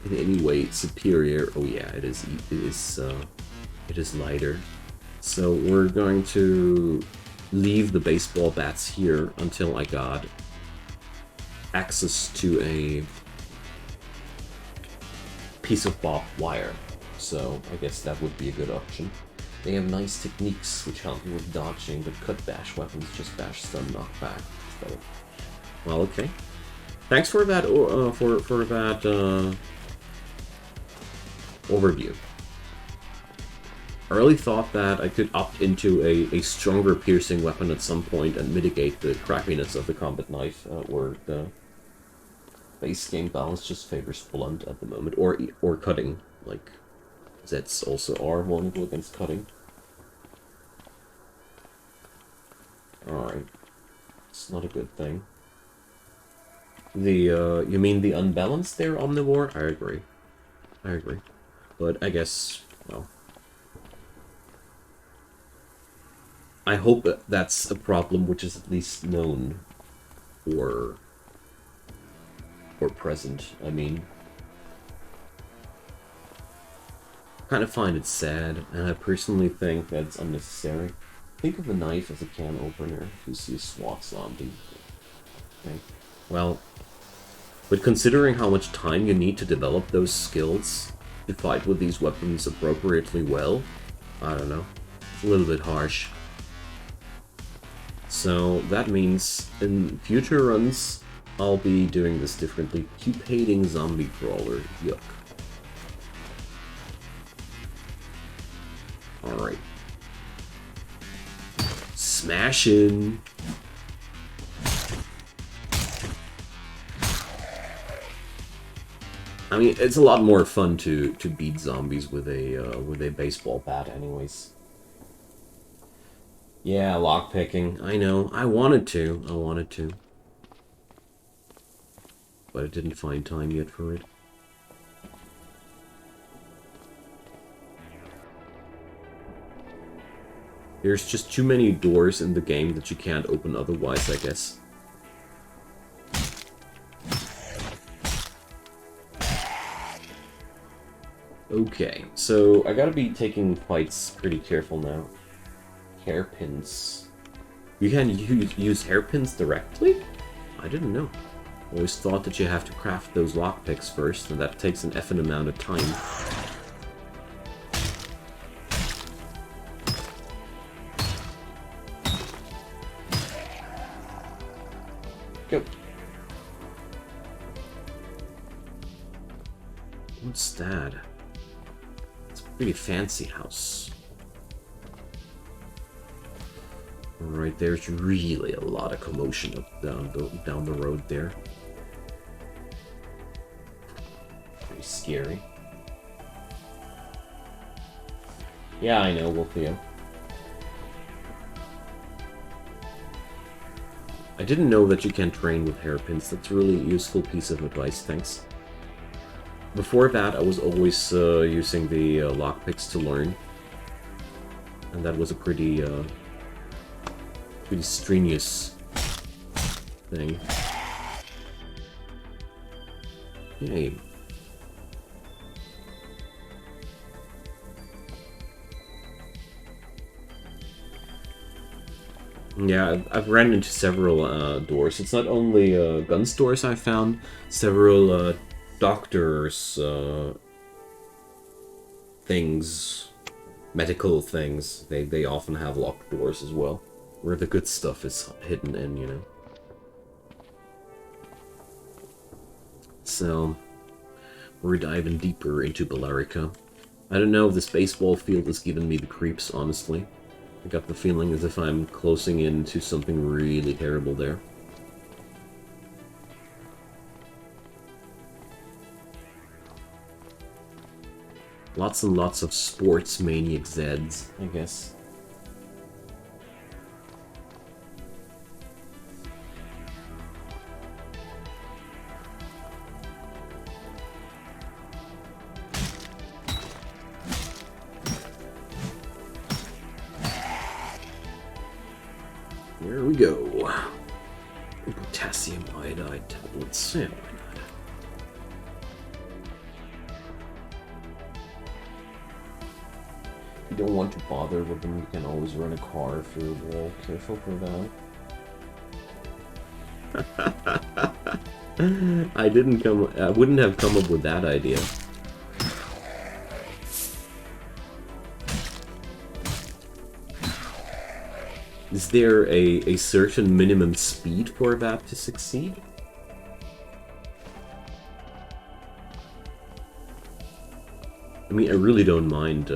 [SPEAKER 1] in any way superior? Oh yeah, it is lighter. So we're going to leave the baseball bats here until I got access to a piece of barbed wire. So I guess that would be a good option. They have nice techniques which help you with dodging, but cut bash weapons just bash stun knockback. So, well, okay. Thanks for that for that overview. I really thought that I could opt into a stronger piercing weapon at some point and mitigate the crappiness of the combat knife, or the base game balance just favors blunt at the moment, or cutting, like Zeds also are vulnerable against cutting. Alright. It's not a good thing. The, you mean the unbalanced there, Omnivore? I agree. I agree. But I guess, well... I hope that that's a problem which is at least known, or present, I mean. I kind of find it sad, and I personally think that it's unnecessary. Think of a knife as a can opener if you see a SWAT zombie. Okay. Well, but considering how much time you need to develop those skills to fight with these weapons appropriately well, I don't know. It's a little bit harsh. So that means in future runs, I'll be doing this differently. Keep hating zombie crawler. Yuck. Alright. Smashing. I mean, it's a lot more fun to beat zombies with a baseball bat, anyways. Yeah, lockpicking. I know. I wanted to. But I didn't find time yet for it. There's just too many doors in the game that you can't open otherwise, I guess. Okay, so I gotta be taking fights pretty careful now. Hairpins. You can use hairpins directly? I didn't know. Always thought that you have to craft those lockpicks first, and that takes an effing amount of time. Go. What's that? It's a pretty fancy house. Right, there's really a lot of commotion up down the road there. Pretty scary. Yeah, I know, Wolfio. I didn't know that you can train with hairpins. That's a really useful piece of advice, thanks. Before that, I was always using the lockpicks to learn. And that was a pretty strenuous thing. Yay. Yeah, I've ran into several doors. It's not only gun stores I've found, several doctors' things, medical things. They often have locked doors as well, where the good stuff is hidden in, you know. So, we're diving deeper into Bellerica. I don't know if this baseball field is giving me the creeps, honestly. I got the feeling as if I'm closing in to something really terrible there. Lots and lots of sports maniac Zeds, I guess. There we go. Potassium iodide tablets. Yeah, why not? If you don't want to bother with them, you can always run a car through a wall. Careful for that. I wouldn't have come up with that idea. Is there a certain minimum speed for that to succeed? I mean, I really don't mind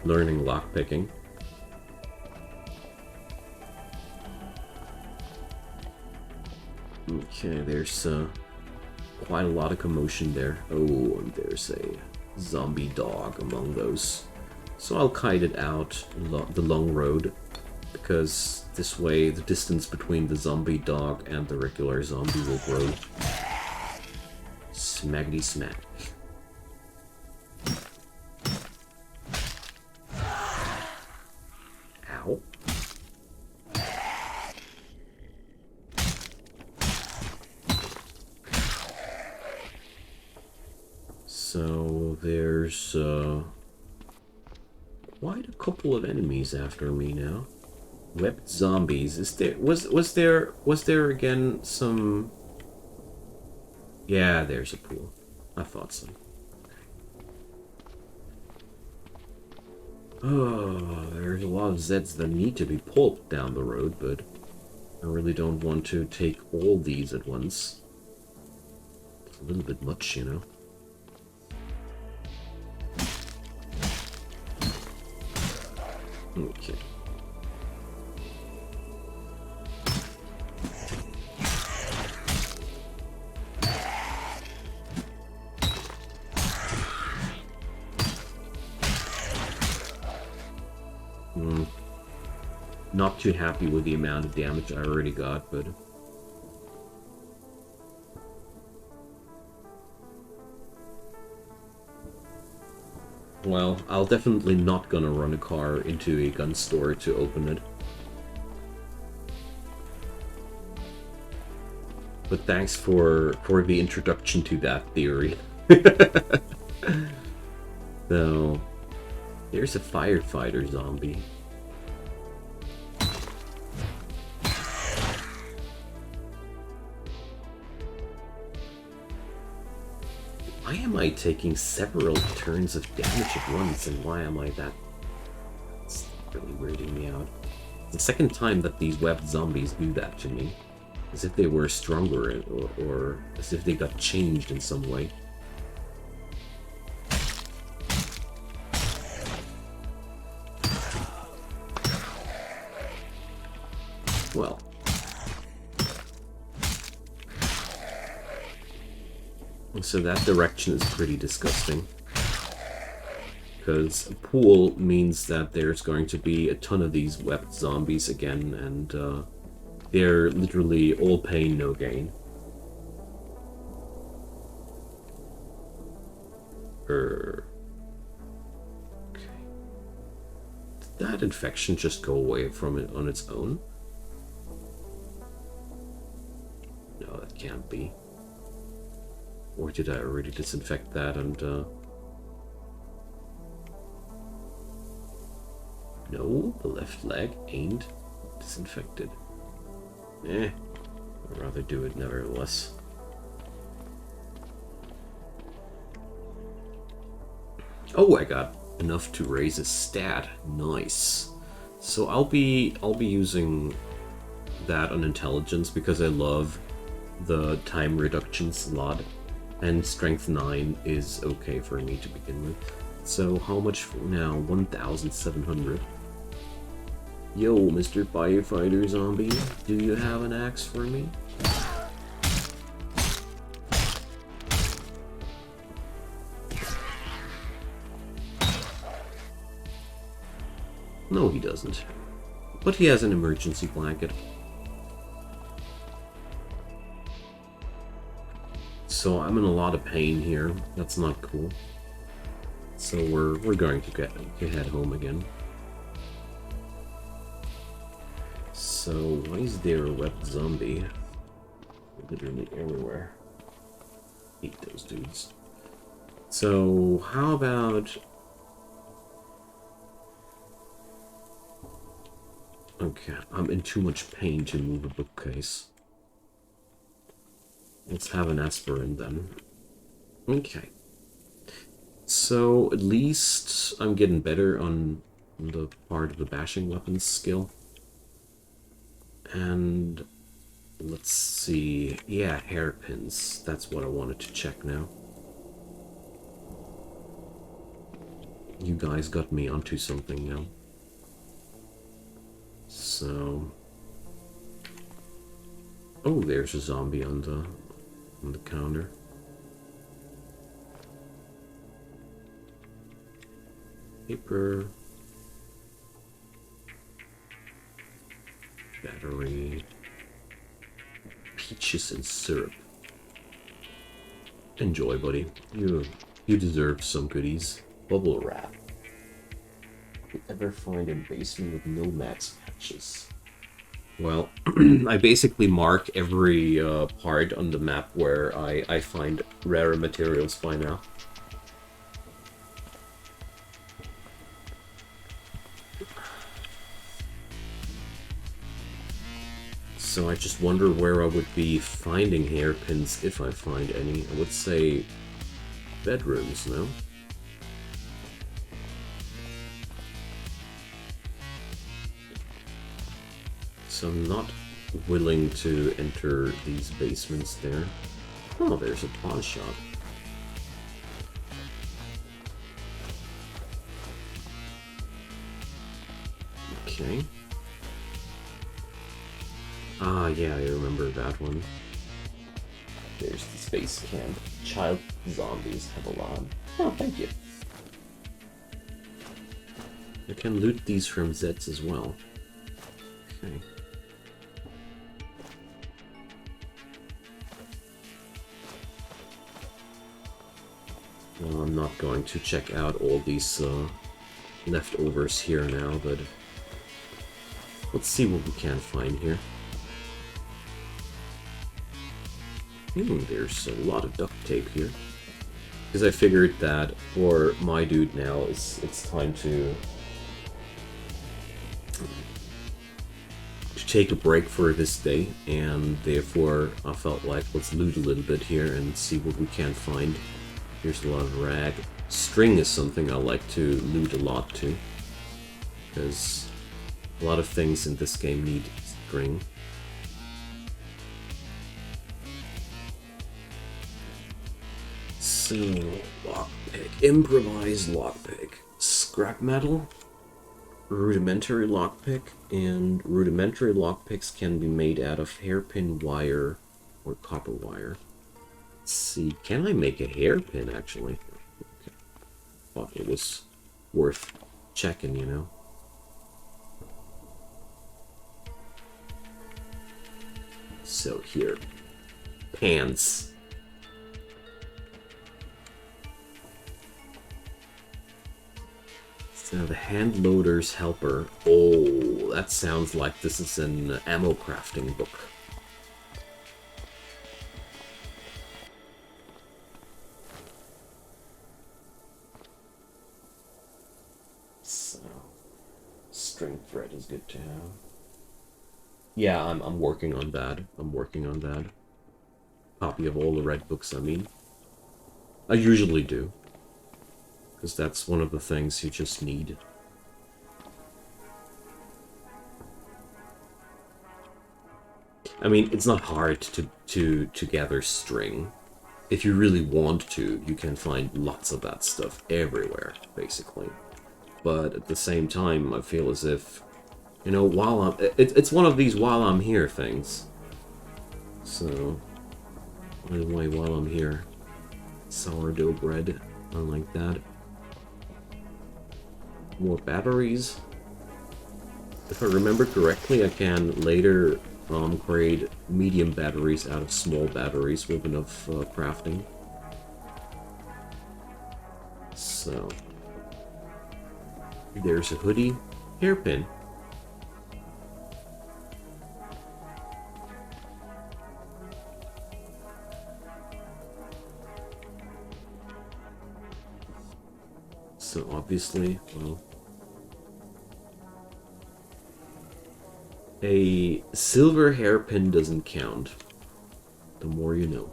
[SPEAKER 1] learning lockpicking. Okay, there's quite a lot of commotion there. Oh, and there's a zombie dog among those. So I'll kite it out the long road, because this way the distance between the zombie dog and the regular zombie will grow. Smackety smack. Ow. So there's quite a couple of enemies after me now. Webbed zombies. Is there was there again some? Yeah, there's a pool. I thought so. Oh, there's a lot of Zeds that need to be pulped down the road, but I really don't want to take all these at once. It's a little bit much, you know. Okay. Not too happy with the amount of damage I already got, but... Well, I'll definitely not gonna run a car into a gun store to open it. But thanks for the introduction to that theory. So, there's a firefighter zombie. Why am I taking several turns of damage at once, and why am I that? It's really weirding me out. It's the second time that these webbed zombies do that to me. As if they were stronger, or as if they got changed in some way. Well. So that direction is pretty disgusting. Because a pool means that there's going to be a ton of these webbed zombies again, and they're literally all pain, no gain. Okay. Did that infection just go away from it on its own? No, that can't be. Or did I already disinfect that and, No, the left leg ain't disinfected. I'd rather do it nevertheless. Oh, I got enough to raise a stat. Nice. So I'll be using that on intelligence because I love the time reduction slot. And strength 9 is okay for me to begin with. So how much for now? 1,700. Yo, Mr. Firefighter Zombie, do you have an axe for me? No, he doesn't. But he has an emergency blanket. So I'm in a lot of pain here. That's not cool. So we're going to head home again. So why is there a webbed zombie? Literally everywhere. Hate those dudes. So how about... Okay, I'm in too much pain to move a bookcase. Let's have an aspirin then. Okay. So at least I'm getting better on the part of the bashing weapons skill. And let's see. Yeah, hairpins. That's what I wanted to check now. You guys got me onto something now. So... Oh, there's a zombie on the counter. Paper. Battery. Peaches and syrup. Enjoy, buddy. You deserve some goodies. Bubble wrap. You ever find a basement with no max patches? Well, I basically mark every part on the map where I find rare materials by now. So I just wonder where I would be finding hairpins if I find any. I would say bedrooms, no? So I'm not willing to enter these basements there. Oh, there's a pawn shop. Okay. Ah, yeah, I remember that one. There's the space camp. Child zombies have a lot. Oh, thank you. I can loot these from Zeds as well. Okay. Well, I'm not going to check out all these leftovers here now, but let's see what we can find here. There's a lot of duct tape here. Because I figured that for my dude now, it's time to take a break for this day, and therefore I felt like let's loot a little bit here and see what we can find. Here's a lot of rag. String is something I like to loot a lot too, because a lot of things in this game need string. So, lockpick, improvised lockpick, scrap metal, rudimentary lockpick, and rudimentary lockpicks can be made out of hairpin wire or copper wire. Let's see, can I make a hairpin actually? Okay. Thought it was worth checking, you know. So here, pants. So the hand loader's helper. Oh, that sounds like this is an ammo crafting book. So, string thread is good to have. Yeah, I'm working on that. I'm working on that. Copy of all the red books, I mean. I usually do. Because that's one of the things you just need. I mean, it's not hard to gather string. If you really want to, you can find lots of that stuff everywhere, basically. But at the same time, I feel as if, you know, while I'm... It's one of these while I'm here things. So, by the way, while I'm here, sourdough bread, I like that. More batteries. If I remember correctly, I can later create medium batteries out of small batteries with enough crafting. So, there's a hoodie, hairpin. So obviously, well, a silver hairpin doesn't count. The more you know.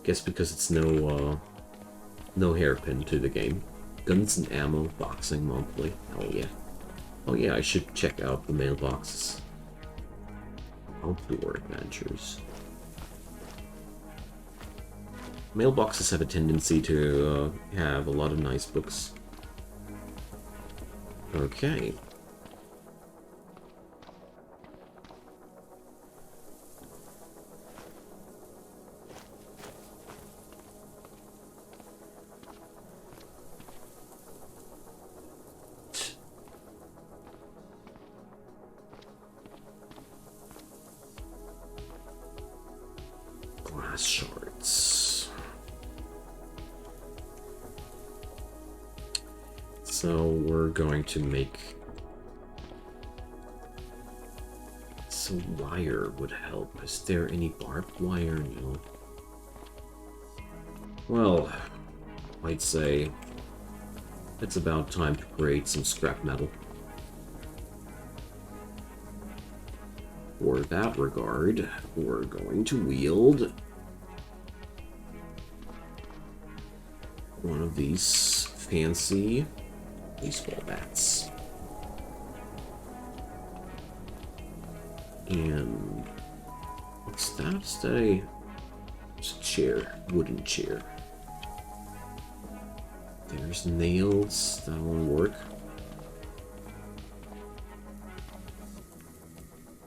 [SPEAKER 1] Guess because it's no hairpin to the game. Guns and ammo, boxing monthly. Oh yeah. Oh yeah, I should check out the mailboxes. Outdoor adventures. Mailboxes have a tendency to have a lot of nice books. Okay. Glass shards. So we're going to make... So wire would help. Is there any barbed wire? No. Well, I'd say it's about time to create some scrap metal. For that regard, we're going to wield one of these fancy baseball bats. And what's that? Is that it's a chair, wooden chair. There's nails, that won't work.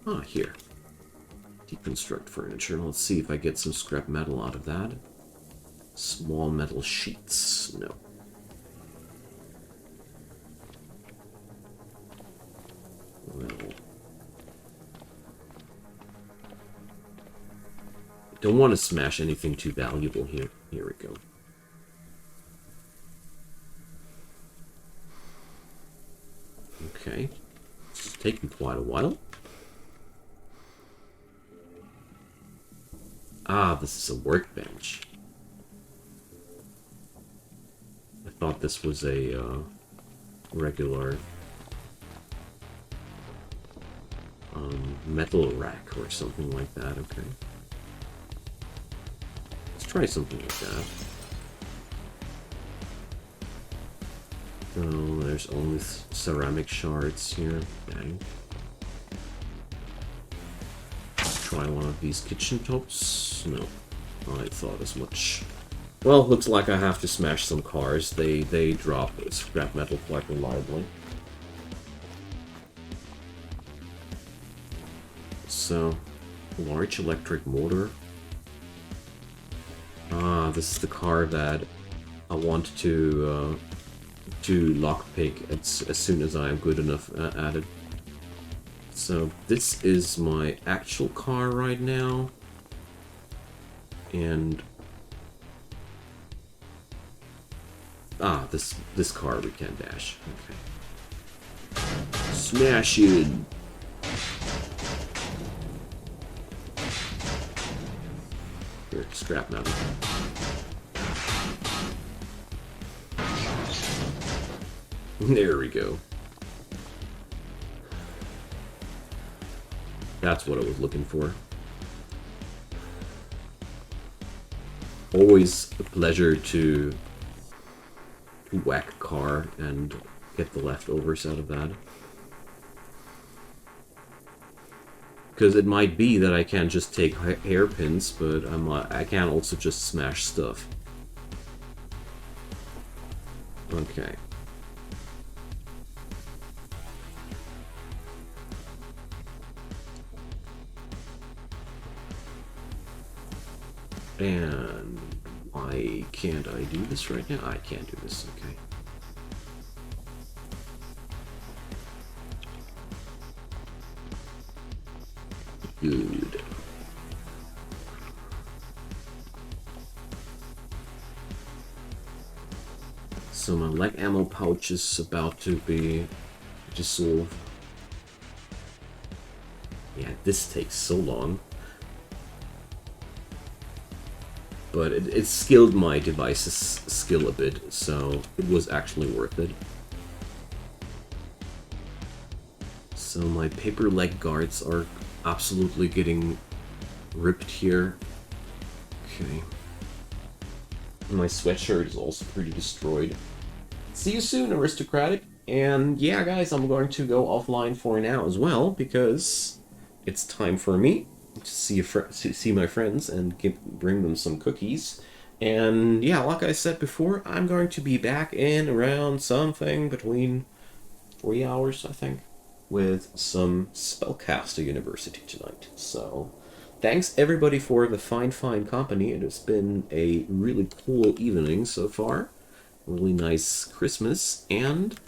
[SPEAKER 1] Ah, here. Deconstruct furniture. Let's see if I get some scrap metal out of that. Small metal sheets. No. Well. Don't want to smash anything too valuable here. Here we go. Okay. It's taking quite a while. Ah, this is a workbench. I thought this was a regular metal rack or something like that. Okay. Let's try something like that. Oh, there's only ceramic shards here. Dang. Try one of these kitchen tops. No, I thought as much. Well, looks like I have to smash some cars. They drop scrap metal quite reliably. So, large electric motor. Ah, this is the car that I want to lockpick as soon as I am good enough at it. So this is my actual car right now, and this car we can dash. Okay, smash it. Here, scrap metal. There we go. That's what I was looking for. Always a pleasure to whack a car and get the leftovers out of that. Because it might be that I can't just take hairpins, but I can also just smash stuff. Okay. And why can't I do this right now? I can't do this, okay. Good. So my leg ammo pouch is about to be dissolved. Yeah, this takes so long. But it skilled my device's skill a bit, so it was actually worth it. So my paper leg guards are absolutely getting ripped here. Okay. My sweatshirt is also pretty destroyed. See you soon, Aristocratic. And yeah, guys, I'm going to go offline for now as well, because it's time for me to see my friends and bring them some cookies. And yeah, like I said before, I'm going to be back in around something between 3 hours, I think, with some Spellcaster University tonight. So thanks everybody for the fine company. It has been a really cool evening so far. Really nice Christmas, and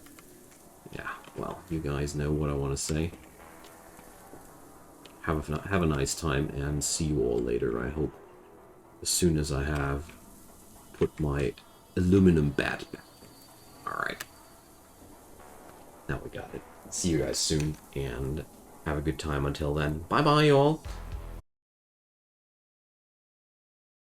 [SPEAKER 1] yeah, well, you guys know what I want to say. Have a nice time, and see you all later, I hope, as soon as I have put my aluminum bat back. Alright. Now we got it. See you guys soon, and have a good time until then. Bye-bye, y'all!